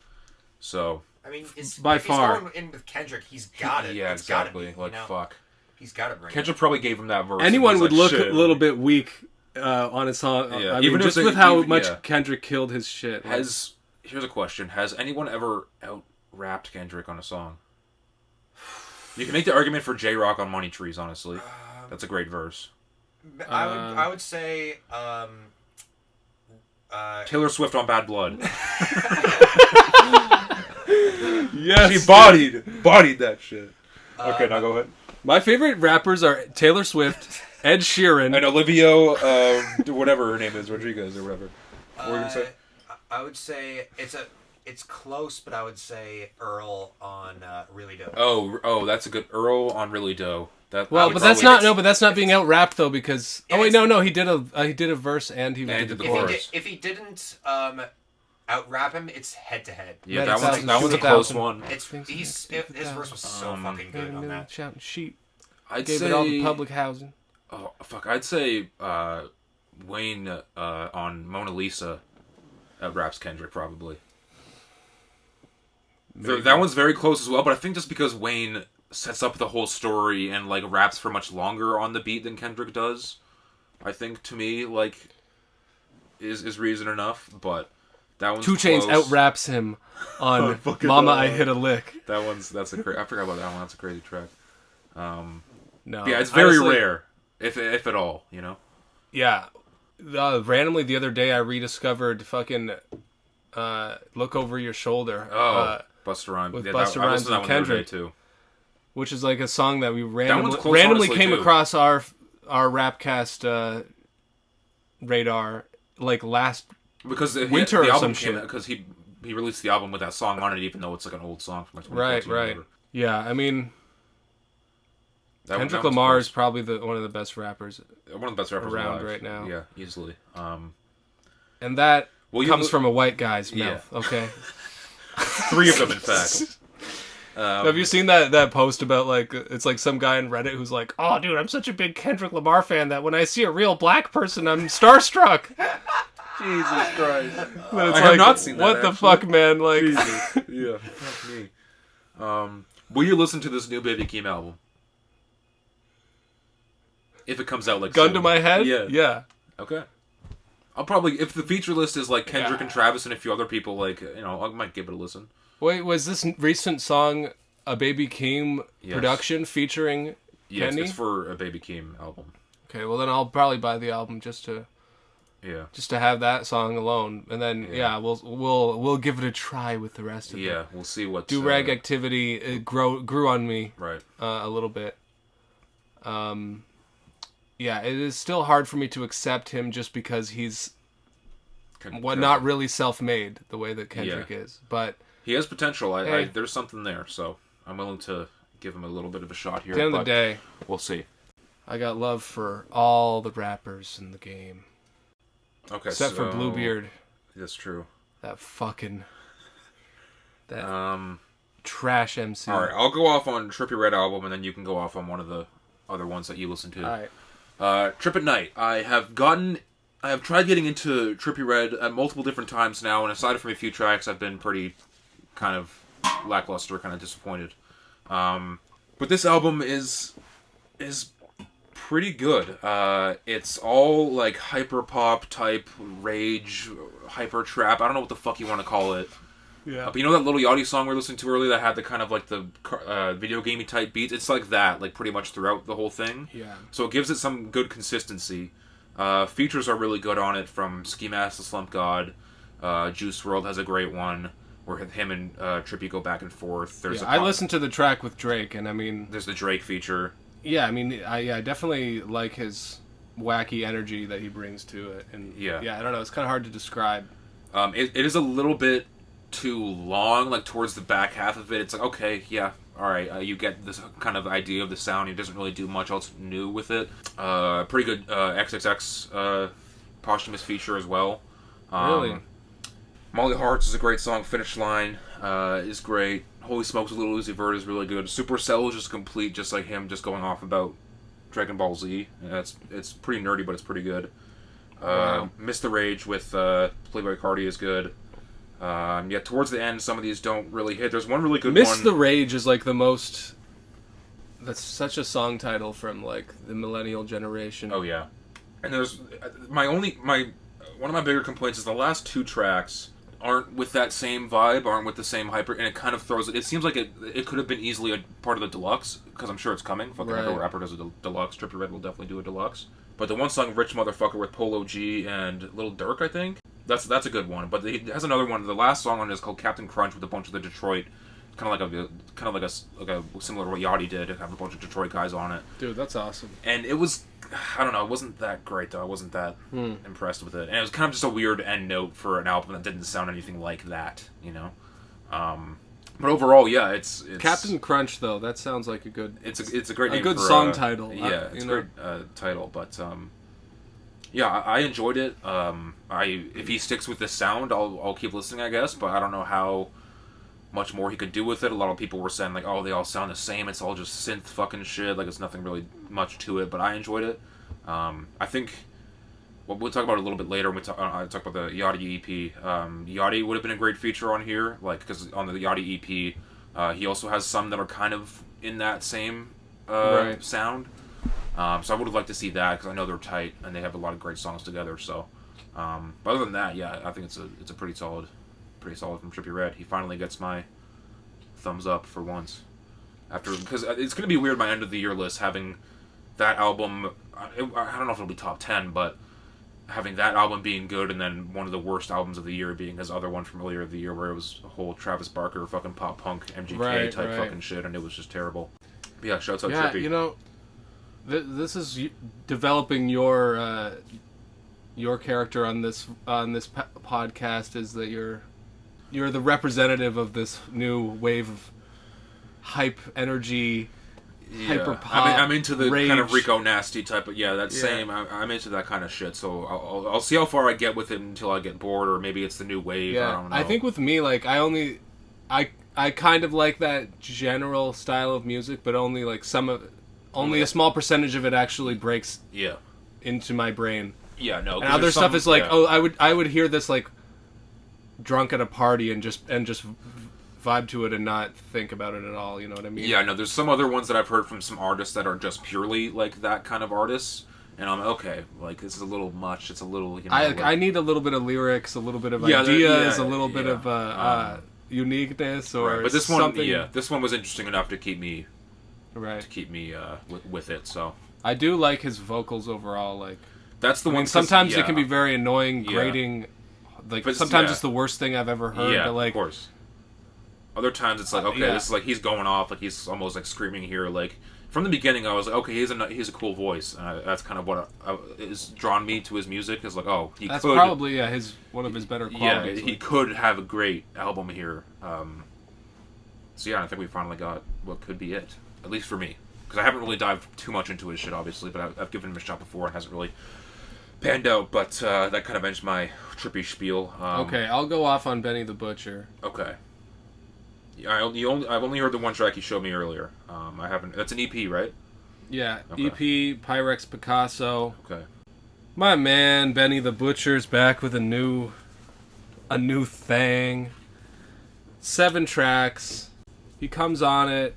So I mean, by far, he's going in with Kendrick, he's got it. Yeah, exactly. Fuck, he's got to bring. Kendrick probably gave him that verse. Anyone would look a little bit weak on his song. Yeah. I mean, just with how much Kendrick killed his shit. Here's a question: has anyone ever out-rapped Kendrick on a song? You can make the argument for J-Rock on Money Trees, honestly. That's a great verse. I would say Taylor Swift on Bad Blood. Yes. She bodied that shit. Okay, now go ahead. My favorite rappers are Taylor Swift, Ed Sheeran, and Olivia, whatever her name is, Rodriguez or whatever. What were you gonna say? I would say it's close, but I would say Earl on Really Dope. Oh, that's a good Earl on Really Dope. But that's not being out rapped though because he did a verse and he did the chorus. If he didn't out rap him, it's head to head. Yeah, that one's a close one. His verse was so fucking good on that. Shouting sheep. I'd gave say it all the public housing. Oh fuck! I'd say Wayne on Mona Lisa raps Kendrick probably. That one's very close as well, but I think just because Wayne sets up the whole story and like raps for much longer on the beat than Kendrick does, I think to me like is reason enough. But That one's 2 Chainz close. out-raps him on fucking Mama I Hit a Lick. That's a great. I forgot about that one. That's a crazy track. No, yeah, it's very honestly, rare, if at all, you know. Yeah, randomly the other day I rediscovered fucking "Look Over Your Shoulder." Busta Rhymes with yeah, Busta Rhymes and Kendrick too. Which is like a song that we randomly honestly, came too. across our Rapcast radar like last winter the or album some came shit. because he released the album with that song on it, even though it's like an old song from like 2014 or Right. whatever. Yeah, I mean, Kendrick that one's Lamar close. is probably one of the best rappers One of the best rappers around alive. right now. Yeah, easily. And that Well, comes from a white guy's mouth, okay? 3 of them, in fact. Have you seen that post about, like, it's like some guy on Reddit who's like, oh, dude, I'm such a big Kendrick Lamar fan that when I see a real black person, I'm starstruck. Jesus Christ. I have not seen that, What the actually. fuck, man? Like, Jesus. Yeah, fuck me. Will you listen to this new Baby Keem album? If it comes out like gun soon. to my head? Yeah. Yeah. Okay. I'll probably, if the feature list is like Kendrick and Travis and a few other people, like, you know, I might give it a listen. Wait, was this recent song a Baby Keem production featuring Yes, Kenny? it's for a Baby Keem album. Okay, well then I'll probably buy the album just to have that song alone, and then we'll give it a try with the rest of it. Yeah, we'll see what Do-rag activity grew on me right a little bit. Yeah, it is still hard for me to accept him just because he's not really self-made the way that Kendrick is, but he has potential. There's something there, so I'm willing to give him a little bit of a shot here. At the end of the day, we'll see. I got love for all the rappers in the game. Okay, except for Bluebeard. That's true. That trash MC. All right, I'll go off on Trippie Redd album, and then you can go off on one of the other ones that you listen to. All right. Trip at Night. I have tried getting into Trippie Redd at multiple different times now, and aside from a few tracks, I've been pretty kind of lackluster, kind of disappointed. But this album is pretty good. It's all like hyper pop type rage, hyper trap. I don't know what the fuck you want to call it. Yeah. But you know that little Yachty song we were listening to earlier that had the kind of like the video gamey type beats? It's like that, like pretty much throughout the whole thing. Yeah. So it gives it some good consistency. Features are really good on it, from Ski Mask to Slump God. Juice WRLD has a great one where him and Trippie go back and forth. I listened to the track with Drake, and I mean, there's the Drake feature. Yeah, I mean, I definitely like his wacky energy that he brings to it, and I don't know, it's kind of hard to describe. It is a little bit too long, like towards the back half of it. It's like, okay, yeah, all right, you get this kind of idea of the sound. He doesn't really do much else new with it. Pretty good XXX posthumous feature as well. Really? Molly Hearts is a great song. Finish Line is great. Holy Smokes, Little Uzi Vert is really good. Supercell is just complete, just like him, just going off about Dragon Ball Z. It's pretty nerdy, but it's pretty good. Wow. Miss the Rage with Playboy Cardi is good. Towards the end, some of these don't really hit. There's one really good one. Miss the Rage is like the most... That's such a song title from like the millennial generation. Oh yeah. And there's one of my bigger complaints is the last 2 tracks aren't with that same vibe, aren't with the same hyper, and it kind of throws it. It seems like it could have been easily a part of the deluxe, because I'm sure it's coming. Fucking every rapper does a deluxe. Trippie Redd will definitely do a deluxe. But the one song, Rich Motherfucker, with Polo G and Lil Durk, I think, that's a good one. But he has another one. The last song on it is called Captain Crunch, with a bunch of the Detroit, kind of like a similar to what Yachty did, have a bunch of Detroit guys on it. Dude, that's awesome. And it was, I don't know, it wasn't that great though. I wasn't that impressed with it, and it was kind of just a weird end note for an album that didn't sound anything like that, you know. But overall, yeah, it's Captain Crunch though. That sounds like a good. It's a great name good for, song title. Yeah, it's a great title, but yeah, I enjoyed it. If he sticks with this sound, I'll keep listening, I guess. But I don't know how much more he could do with it. A lot of people were saying like, oh, they all sound the same. It's all just synth fucking shit. Like, it's nothing really much to it. But I enjoyed it. I think we'll talk about it a little bit later when I talk about the Yachty EP. Yachty would have been a great feature on here, like, because on the Yachty EP, he also has some that are kind of in that same sound. So I would have liked to see that, because I know they're tight and they have a lot of great songs together. So But other than that, yeah, I think it's a pretty solid from Trippie Redd. He finally gets my thumbs up for once. Because it's gonna be weird my end of the year list having that album. I don't know if it'll be top 10, but having that album being good and then one of the worst albums of the year being his other one from earlier of the year where it was a whole Travis Barker fucking pop punk MGK type fucking shit and it was just terrible. But yeah, shouts out Trippie. You know, this is developing your character on this podcast is that you're the representative of this new wave of hype energy. Hyper pop, I'm into the rage. kind of Rico Nasty type of same. I'm into that kind of shit. So I'll see how far I get with it until I get bored, or maybe it's the new wave. Yeah, I don't know. I think with me, like I kind of like that general style of music, but only like only a small percentage of it actually breaks into my brain. Yeah, no. And other stuff is like, I would hear this like drunk at a party and just vibe to it and not think about it at all, you know what I mean? Yeah, no, there's some other ones that I've heard from some artists that are just purely like that kind of artists, and I'm okay, like this is a little much, it's a little, you know, I need a little bit of lyrics, a little bit of ideas, a little bit of uniqueness or right. But this something. this one was interesting enough to keep me with it, so. I do like his vocals overall, like that's the one. Sometimes it can be very annoying, grating, like but sometimes it's the worst thing I've ever heard, but like of course. Other times it's like, okay, this is like he's going off, like he's almost like screaming here. Like from the beginning, I was like, okay, he's a cool voice. That's kind of what is drawn me to his music. Is like, oh, that's probably one of his better qualities. Yeah, he could have a great album here. So yeah, I think we finally got what could be it, at least for me, because I haven't really dived too much into his shit, obviously, but I've given him a shot before and hasn't really panned out. But that kind of ends my Trippie spiel. Okay, I'll go off on Benny the Butcher. Okay. I've only heard the one track you showed me earlier. I haven't. That's an EP, right? Yeah, okay. EP Pyrex Picasso. Okay. My man Benny the Butcher's back with a new thing. 7 tracks. He comes on it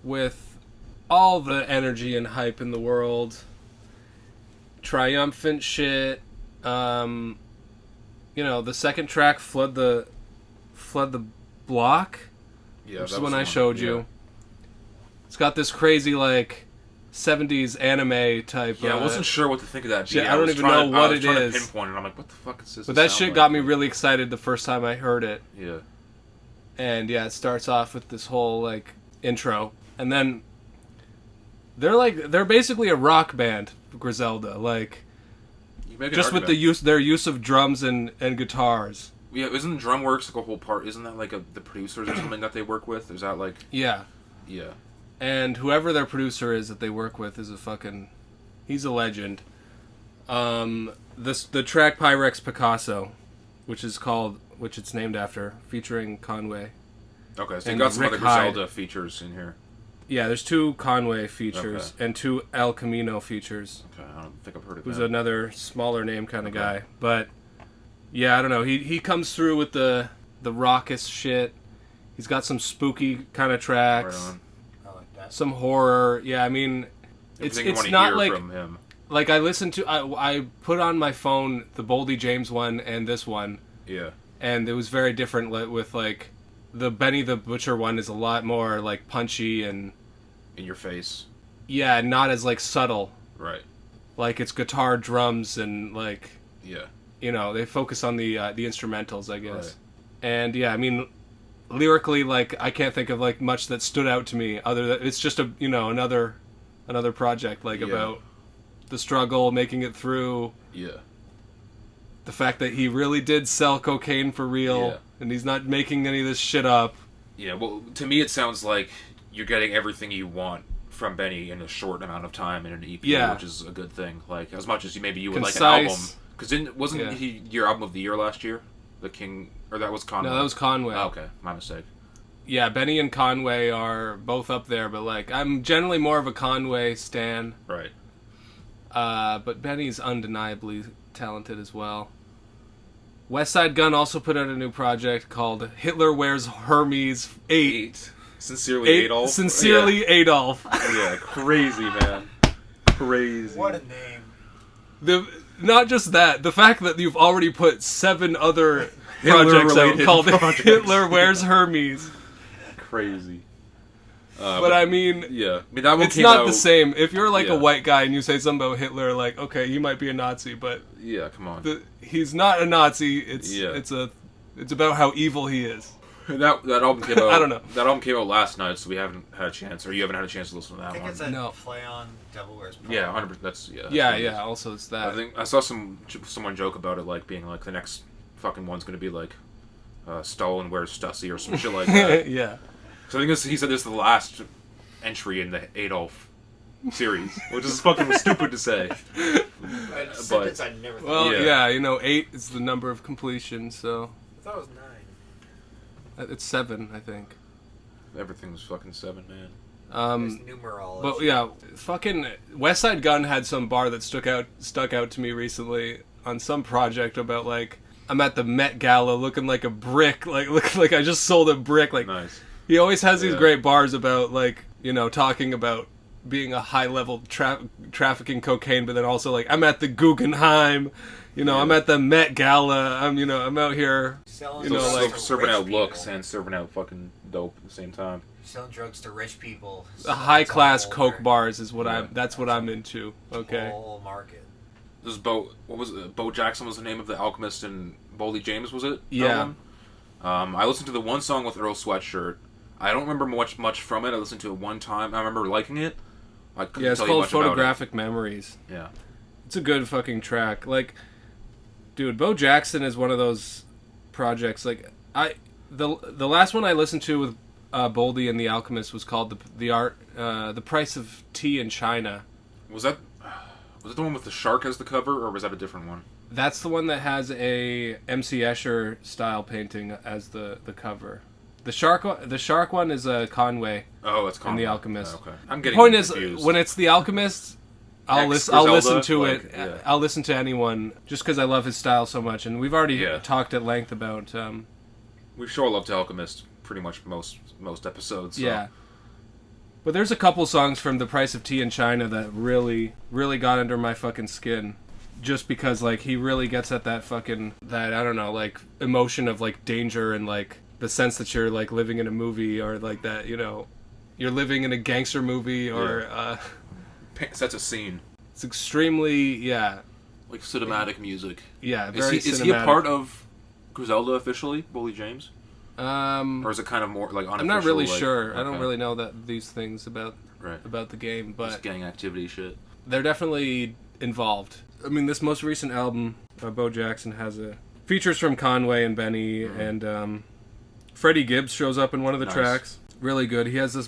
with all the energy and hype in the world. Triumphant shit. The second track, Flood the Block. Yeah, which is when I showed you. It's got this crazy, like, 70s anime type. Yeah, I wasn't sure what to think of that. Shit, I don't even know what it is. I was trying to pinpoint it, I'm like, what the fuck is this? But that shit got me really excited the first time I heard it. Yeah. And yeah, it starts off with this whole, like, intro. And then they're basically a rock band, Griselda. Like, just with their use of drums and guitars. Yeah, isn't DrumWorks like a whole part? Isn't that like the producers or something that they work with? Is that like... Yeah. Yeah. And whoever their producer is that they work with is he's a legend. The track Pyrex Picasso, which it's named after, featuring Conway. Okay, so you got some other Griselda features in here. Yeah, there's 2 Conway features and 2 El Camino features. Okay, I don't think I've heard of who's that. another smaller name kind of guy, but... Yeah, I don't know. He comes through with the raucous shit. He's got some spooky kind of tracks. Right on. I like that. Some horror. Yeah, I mean, it's not like from him. Like I listened to I put on my phone the Boldy James one and this one. Yeah. And it was very different with like the Benny the Butcher one is a lot more like punchy and in your face. Yeah, not as like subtle. Right. Like it's guitar, drums, and like. Yeah. You know, they focus on the instrumentals, I guess. Right. And yeah, I mean, lyrically, like I can't think of like much that stood out to me. Other than it's just another project like about the struggle, making it through. Yeah. The fact that he really did sell cocaine for real, and he's not making any of this shit up. Yeah. Well, to me, it sounds like you're getting everything you want from Benny in a short amount of time in an EP, which is a good thing. Like as much as you would like an album. Because wasn't he your album of the year last year? The King, or that was Conway? No, that was Conway. Oh, okay, my mistake. Yeah, Benny and Conway are both up there, but like I'm generally more of a Conway stan. Right. But Benny's undeniably talented as well. West Side Gun also put out a new project called Hitler Wears Hermes 8. Sincerely Adolf. Sincerely Adolf. Yeah, crazy, man. Crazy. What a name. not just that, the fact that you've already put 7 other projects out called Hitler Wears Hermes. Crazy. But I mean, that one it's not the same. If you're like a white guy and you say something about Hitler, like, okay, he might be a Nazi, but yeah, come on, he's not a Nazi. It's about how evil he is. That album came out. I don't know. That album came out last night, so we haven't had a chance, or you haven't had a chance to listen to that one. I think it's a play on Devil Wears Prada. Yeah, 100%. That's Yeah. Also, it's that. I think I saw someone joke about it, like being like the next fucking one's going to be like Stalin Wears Stussy or some shit like that. Yeah. So I think he said this is the last entry in the Adolf series, which is fucking stupid to say. But I never thought. Well, 8 is the number of completion, so. I thought it was 9. It's 7, I think. Everything's fucking 7, man. There's numerology. But yeah, fucking West Side Gun had some bar that stuck out to me recently on some project about like I'm at the Met Gala looking like a brick, looking like I just sold a brick. Like nice. He always has these great bars about like talking about being a high level trafficking cocaine, but then also like I'm at the Guggenheim. I'm at the Met Gala. I'm out here. Serving out looks and serving out fucking dope at the same time. Selling drugs to rich people. The high class coke bars is what that's what I'm into. Okay. Whole market. This is Bo Jackson was the name of the Alchemist, and Boldy James was it? Yeah. I listened to the one song with Earl Sweatshirt. I don't remember much from it. I listened to it one time. I remember liking it. It's called Photographic Memories. Yeah. It's a good fucking track. Like, dude, Bo Jackson is one of those projects. Like, the last one I listened to with Boldy and the Alchemist was called the Price of Tea in China. Was it the one with the shark as the cover, or was that a different one? That's the one that has a MC Escher style painting as the cover. The shark one is a Conway. Oh, it's Conway. And the Alchemist. Oh, okay. I'm getting confused. The point is, when it's the Alchemist, I'll listen to it. Yeah. I'll listen to anyone just because I love his style so much. And we've already talked at length about. We show our love to Alchemist pretty much most episodes. So. Yeah. But there's a couple songs from The Price of Tea in China that really, really got under my fucking skin. Just because, like, he really gets at that I don't know, like, emotion of, like, danger and, like, the sense that you're, like, living in a movie or, like, that, you're living in a gangster movie or, sets a scene. It's extremely, like, cinematic music. Yeah, very cinematic. Is he a part of Griselda officially, Boldy James? Or is it kind of more, like, unofficial? I'm not really sure. Okay. I don't really know these things about the game, but... Just gang activity shit. They're definitely involved. I mean, this most recent album, Bo Jackson, has features from Conway and Benny, and Freddie Gibbs shows up in one of the tracks. Really good. He has this.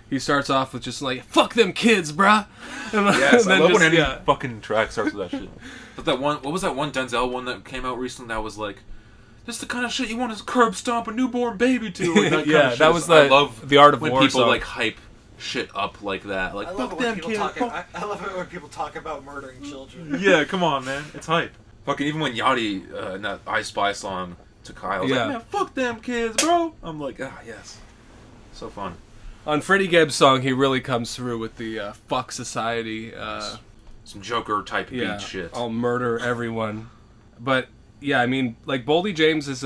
He starts off with just like "fuck them kids, bruh." Yes, I love when any fucking track starts with that shit. But that one, what was that one Denzel one that came out recently? That was like, "This is the kind of shit you want to curb stomp a newborn baby to." Like that kind of shit. That was I love the Art of when War people song. like hype shit up like that. Like, fuck them kids. I love it when people talk about murdering children. Yeah, come on, man. It's hype. Fucking even when Yachty in that I Spy song to Kyle was like, man, fuck them kids, bro. I'm like, yes. So fun. On Freddie Gibbs' song, he really comes through with the fuck society. Some Joker type beat shit. I'll murder everyone. But, yeah, I mean, like, Boldy James is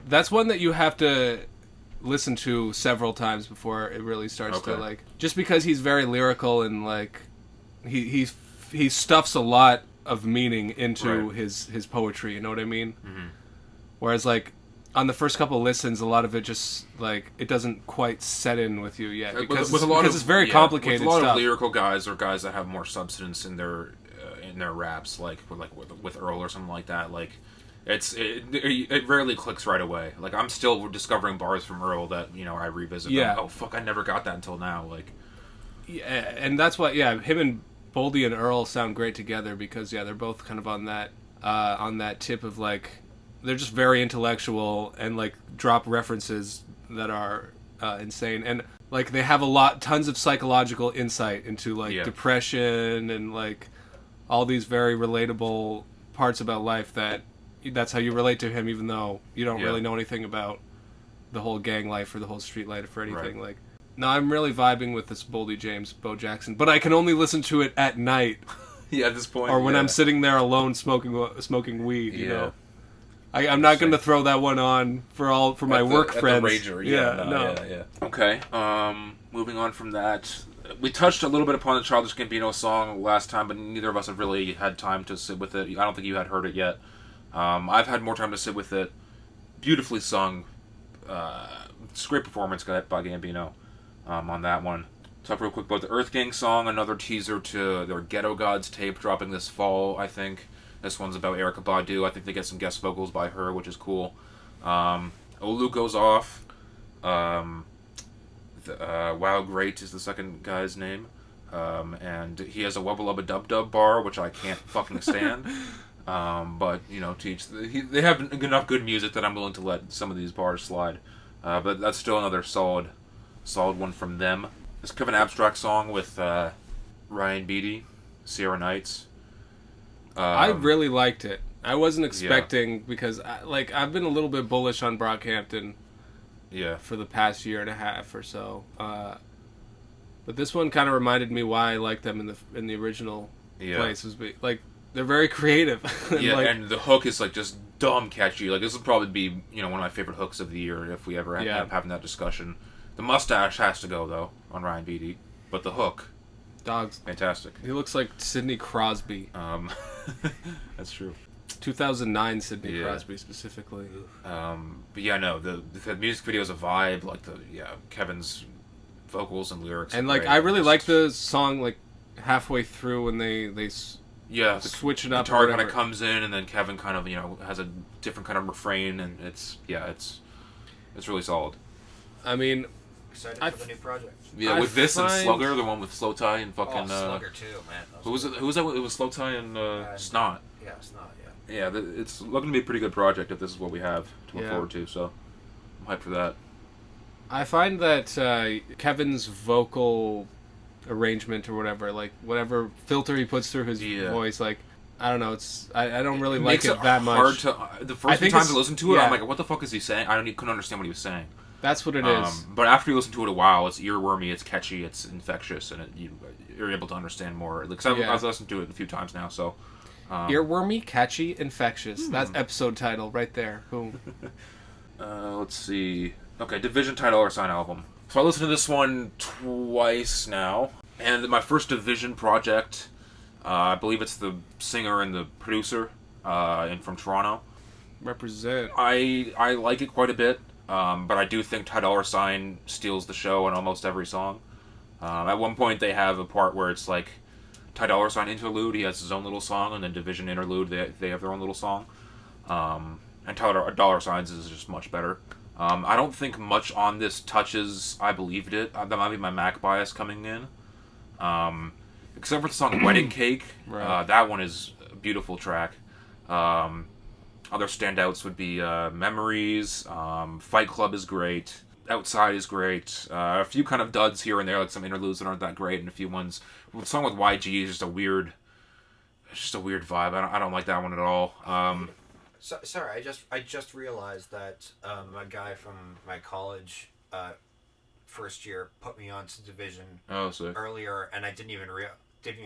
that's one that you have to listen to several times before it really starts to, like, just because he's very lyrical and, like, he stuffs a lot of meaning into his poetry, you know what I mean? Mm-hmm. Whereas, like, on the first couple listens, a lot of it just, like, it doesn't quite set in with you yet. Because it's very complicated with a lot stuff. of lyrical guys or guys that have more substance in their raps, like with Earl or something like that, like, it rarely clicks right away. Like, I'm still discovering bars from Earl that, I revisit. Yeah. Oh, fuck, I never got that until now. Like, yeah, and that's why, him and Boldy and Earl sound great together because, they're both kind of on that tip of, like, they're just very intellectual and, like, drop references that are insane. And, like, they have tons of psychological insight into, like, depression and, like, all these very relatable parts about life that's how you relate to him, even though you don't really know anything about the whole gang life or the whole street life or anything. Like, no, I'm really vibing with this Boldy James, Bo Jackson, but I can only listen to it at night Yeah, at this point. Or when I'm sitting there alone smoking weed, you know. I'm not going to throw that one on for my work friends. The Rager, yeah. Okay, moving on from that. We touched a little bit upon the Childish Gambino song last time, but neither of us have really had time to sit with it. I don't think you had heard it yet. I've had more time to sit with it. Beautifully sung. It's a great performance by Gambino on that one. Talk real quick about the Earth Gang song, another teaser to their Ghetto Gods tape dropping this fall, I think. This one's about Erykah Badu. I think they get some guest vocals by her, which is cool. Olu goes off. Wow Great is the second guy's name. And he has a Wubba Lubba Dub Dub bar, which I can't fucking stand. But, you know, they have enough good music that I'm willing to let some of these bars slide. But that's still another solid one from them. This kind of an abstract song with Ryan Beatty, Sierra Nights. I really liked it. I wasn't expecting because I've been a little bit bullish on Brockhampton. Yeah. For the past year and a half or so, but this one kind of reminded me why I liked them in the original place. Was like they're very creative. And the hook is like just dumb catchy. Like this would probably be one of my favorite hooks of the year if we ever end up having that discussion. The mustache has to go though on Ryan Beatty, but the hook. Dogs. Fantastic. He looks like Sidney Crosby. That's true. 2009 Sidney Crosby specifically. But yeah, no, the music video is a vibe. Like Kevin's vocals and lyrics. And like I really like the song like halfway through when they switch it up. The guitar kind of comes in and then Kevin kind of has a different kind of refrain and it's really solid. I mean, excited for the new project. Yeah, with this and Slugger, the one with Slow Tie and fucking. Slugger too, man. Who was it? Who was that? It was Slow Tie and Snot. Yeah, Snot. Yeah, it's looking to be a pretty good project if this is what we have to look forward to. So, I'm hyped for that. I find that Kevin's vocal arrangement or whatever filter he puts through his voice, like I don't know, I don't really like it that much. The first few times I listened to it, I'm like, what the fuck is he saying? Couldn't understand what he was saying. That's what it is. But after you listen to it a while, it's earwormy, it's catchy, it's infectious, and you're able to understand more. Like, I've listened to it a few times now, so. Earwormy, catchy, infectious. That's episode title right there. Boom. Let's see. Okay, Division Title or Sign album. So I listened to this one twice now, and my first Division project. I believe it's the singer and the producer, and from Toronto. Represent. I like it quite a bit. But I do think Ty Dolla $ign steals the show on almost every song. At one point, they have a part where it's like Ty Dolla $ign interlude. He has his own little song, and then Division interlude. They have their own little song. And Ty Dolla $ign's is just much better. I don't think much on this touches I Believed It. That might be my Mac bias coming in. Except for the song Wedding Cake. Right. That one is a beautiful track. Other standouts would be Memories, Fight Club is great, Outside is great, a few kind of duds here and there, like some interludes that aren't that great, and a few ones. The song with YG is just a weird vibe. I don't like that one at all. Sorry, I just realized that a guy from my college first year put me on to Division earlier, and I didn't even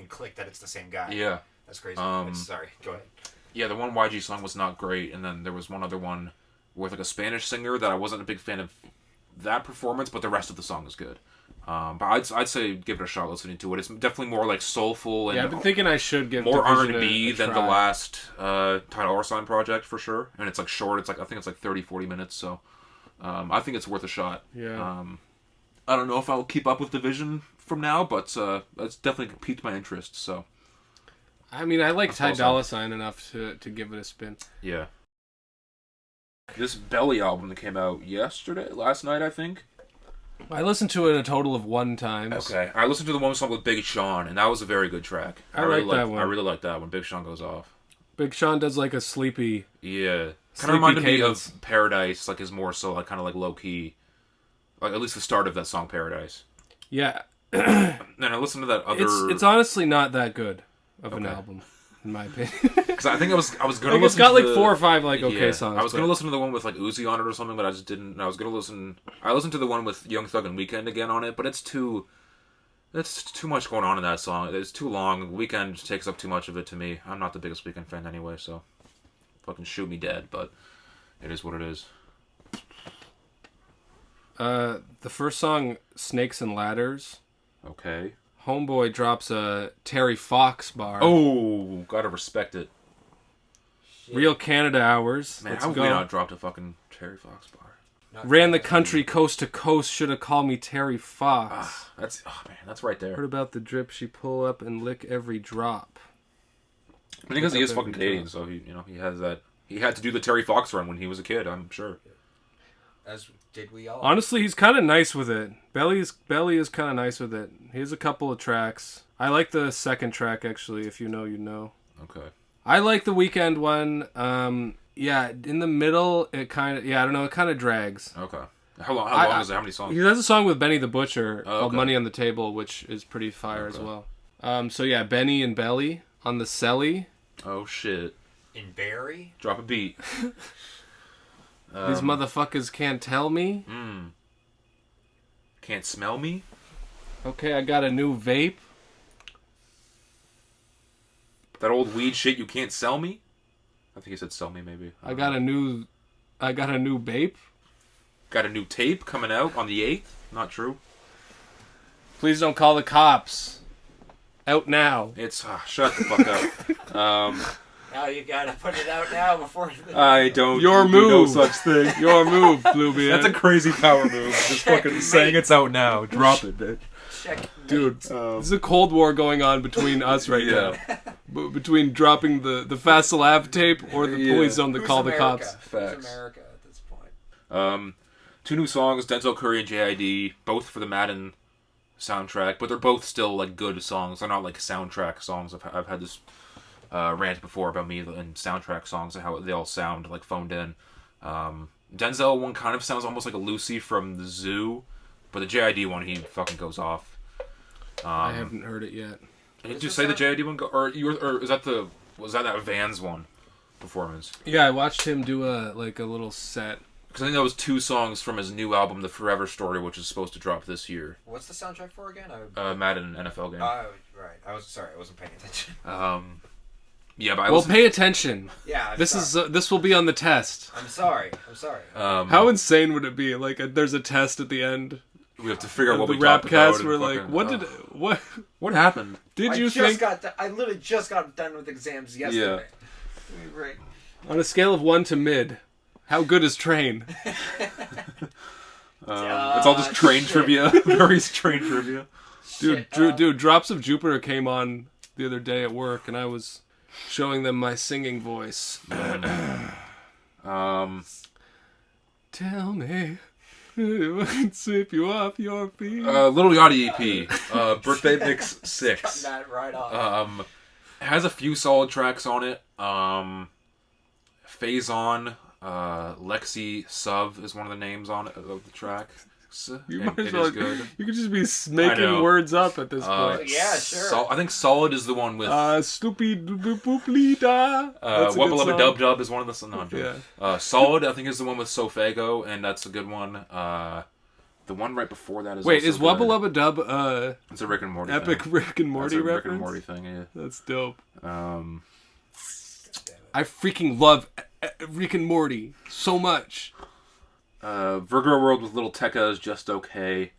click that it's the same guy. Yeah, that's crazy. Sorry, go ahead. Yeah, the one YG song was not great, and then there was one other one with like a Spanish singer that I wasn't a big fan of that performance, but the rest of the song is good. But I'd say give it a shot listening to it. It's definitely more like soulful and I've been thinking I should give more R&B than the last Ty Dolla $ign project for sure. And it's like short. I think it's like 30-40 minutes. So I think it's worth a shot. Yeah. I don't know if I'll keep up with Division from now, but it's definitely piqued my interest. So. I mean, I like Ty Dolla $ign enough to give it a spin. Yeah. This Belly album that came out last night, I think. I listened to it a total of 1 time. Okay. I listened to the one song with Big Sean, and that was a very good track. I like that one. I really like that when Big Sean goes off. Big Sean does like a sleepy... Yeah. Kind of reminded me of Paradise, like is more so like kind of like low-key. Like at least the start of that song, Paradise. Yeah. And I listened to that other... It's honestly not that good. Of an album, in my opinion. Because I think I was going to listen. It's got like 4 or 5 like songs. I was going to listen to the one with like Uzi on it or something, but I just didn't. I was going to listen. I listened to the one with Young Thug and Weeknd again on it, but it's too There's too much going on in that song. It's too long. Weeknd takes up too much of it to me. I'm not the biggest Weeknd fan anyway, so fucking shoot me dead, but it is what it is. The first song, Snakes and Ladders. Okay. Homeboy drops a Terry Fox bar. Oh, gotta respect it. Shit. Real Canada Hours. Man, Let's how have go. we not dropped a fucking Terry Fox bar? Ran the country coast to coast. Shoulda called me Terry Fox. That's right there. Heard about the drip. She pull up and lick every drop. Because he is fucking Canadian, so he has that. He had to do the Terry Fox run when he was a kid. I'm sure. As did we all. Honestly, he's kind of nice with it. Belly is kind of nice with it. He has a couple of tracks. I like the second track actually. If you know, you know. Okay. I like the Weeknd one. Yeah, in the middle, it kind of, I don't know, it kind of drags. Okay. How long is it? How many songs? He has a song with Benny the Butcher called okay. Money on the Table, which is pretty fire as well. So yeah, Benny and Belly on the Celly. Oh shit. In Barry? Drop a beat. These motherfuckers can't tell me. Can't smell me? Okay, I got a new vape. That old weed shit you can't sell me? I think he said sell me maybe. I got a new vape. Got a new tape coming out on the 8th? Not true. Please don't call the cops. Out now. It's shut the fuck up. Now you gotta put it out now before... I don't Your do move. no such thing. Your move, Bluebeard. That's a crazy power move. Just fucking saying it's out now. Drop it, bitch. Dude, there's a Cold War going on between us right now. Between dropping the Fasilab tape or the police zone to call the cops. Facts. Who's America at this point? 2 new songs, Denzel Curry and JID, both for the Madden soundtrack, but they're both still like good songs. They're not like soundtrack songs. I've had this rant before about me and soundtrack songs and how they all sound like phoned in. Denzel one kind of sounds almost like a Lucy from the Zoo, but the JID one he fucking goes off. I haven't heard it yet. Did you say the JID one or is that was that Vans one performance? Yeah, I watched him do a little set. Because I think that was 2 songs from his new album, The Forever Story, which is supposed to drop this year. What's the soundtrack for again? Madden NFL game. Right. I wasn't paying attention. Yeah, but pay attention. Yeah, This will be on the test. I'm sorry. How insane would it be? Like, there's a test at the end. We have to figure out what the we talked about. Rapcast. We're like, what happened? Did you think? I literally just got done with exams yesterday. Yeah. Right. On a scale of 1 to mid, how good is Train? It's all just train trivia. Mary's train trivia. Dude, Drops of Jupiter came on the other day at work, and I was showing them my singing voice. Tell me if I can sweep you off your feet. Little Yachty EP. Birthday Mix 6. Cut that right off. Has a few solid tracks on it. Phase On, Lexi Sub is one of the names on it of the track. You might as well. You could just be making words up at this point. Yeah, sure. I think Solid is the one with. Stupid Booplida. Wubba Lubba Dub Dub is one of the. No, I'm joking. Yeah. Solid, I think, is the one with Sofago, and that's a good one. The one right before that is. Wait, also is good. Wubba Lubba Dub It's a Rick and Morty. epic thing. Rick and Morty That's a reference? Rick and Morty thing, yeah. That's dope. I freaking love Rick and Morty so much. Virgo World with Little Tekka is just okay.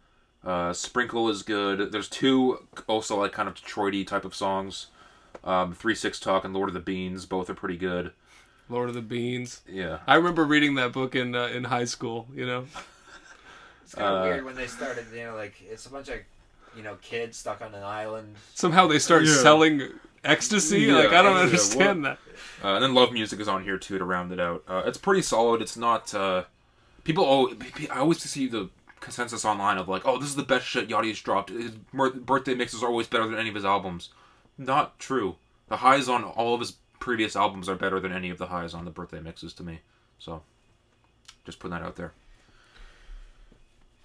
Sprinkle is good. There's 2 also like kind of Detroit-y type of songs. 3-6 Talk and Lord of the Beans, both are pretty good. Lord of the Beans. Yeah. I remember reading that book in high school, It's kind of weird when they started, like, it's a bunch of, kids stuck on an island. Somehow they start selling ecstasy? Yeah, I don't understand that. And then Love Music is on here too to round it out. It's pretty solid. It's not... I always see the consensus online of like, oh, this is the best shit Yachty's dropped. His birthday mixes are always better than any of his albums. Not true. The highs on all of his previous albums are better than any of the highs on the birthday mixes to me. So, just putting that out there.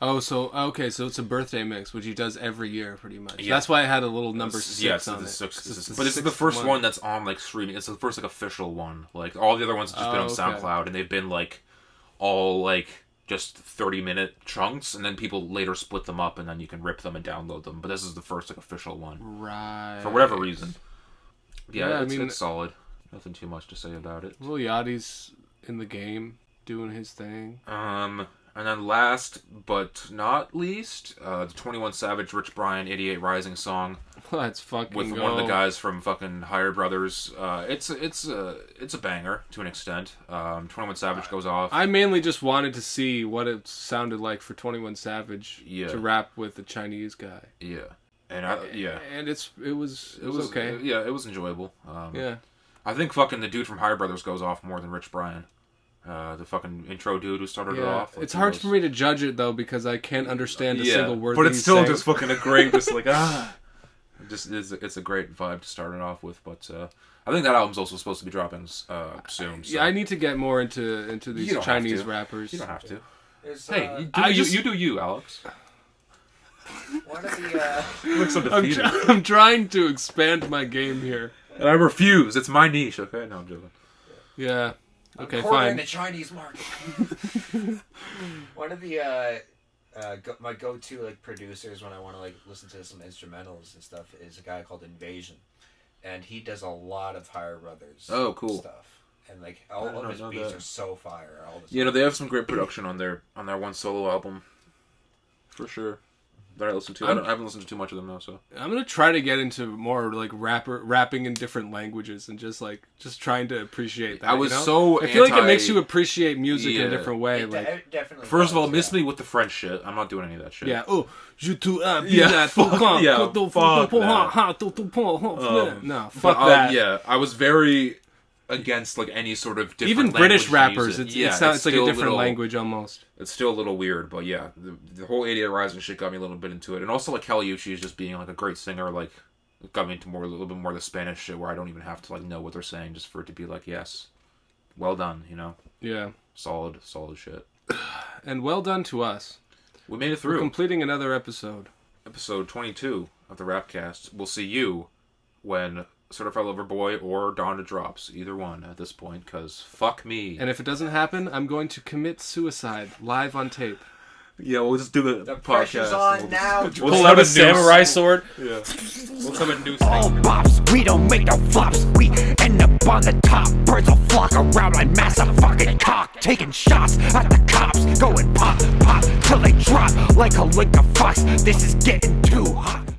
Oh, so it's a birthday mix, which he does every year, pretty much. Yeah. That's why I had a little number 6 on it. But this is the first one that's on like streaming. It's the first like official one. Like all the other ones have just been on SoundCloud, and they've been like all like just 30-minute chunks, and then people later split them up, and then you can rip them and download them. But this is the first like official one, Right. for whatever reason. Yeah, I mean, it's solid. Nothing too much to say about it. Lil Yachty's in the game, doing his thing. And then last but not least, the 21 Savage Rich Brian 88 Rising song. Let's fucking with go. one of the guys from fucking Higher Brothers. It's a banger to an extent. 21 Savage goes off. I mainly just wanted to see what it sounded like for 21 Savage to rap with a Chinese guy. Yeah. And and it was okay. It was enjoyable. Yeah. I think fucking the dude from Higher Brothers goes off more than Rich Brian. The fucking intro dude who started it off. Like, it's hard for me to judge it though because I can't understand a single word. But it's still just fucking a great, just like it's a great vibe to start it off with. But I think that album's also supposed to be dropping soon. So. Yeah, I need to get more into these Chinese rappers. You don't have to. Hey, you do you, Alex. One of the Looks undefeated. I'm trying to expand my game here. And I refuse. It's my niche. Okay, no, I'm joking. Yeah. Okay, fine. fine. The Chinese market. One of the my go-to like producers when I want to like listen to some instrumentals and stuff is a guy called Invasion, and he does a lot of Higher Brothers. Oh, cool stuff. And like all of his beats are so fire. All the they have some great production on their one solo album, for sure. That I listened to. I haven't listened to too much of them though, so I'm gonna try to get into more like rapping in different languages and just trying to appreciate that. I was I feel like it makes you appreciate music in a different way. It definitely. First of all, miss me with the French shit. I'm not doing any of that shit. Yeah. Oh, fuck that. No, fuck that. Yeah, I was very against like any sort of different even British rappers. Music. It's like a different language almost. It's still a little weird, but yeah, the whole 88 Rising shit got me a little bit into it, and also like Caliucci is just being like a great singer, like got me into a little bit more of the Spanish shit where I don't even have to like know what they're saying just for it to be like yes, well done, you know. Yeah. Solid shit. And well done to us. We made it through. We're completing another episode. Episode 22 of the Rapcast. We'll see you when Certified Lover Boy or Donda drops. Either one at this point, because fuck me. And if it doesn't happen, I'm going to commit suicide live on tape. Yeah, we'll just do the podcast. Pressure's on now. We'll pull out a samurai sword. Yeah. We'll come and do All bops, we don't make no flops. We end up on the top. Birds will flock around like massive fucking cock. Taking shots at the cops. Going pop, pop, till they drop like a link of fox. This is getting too hot.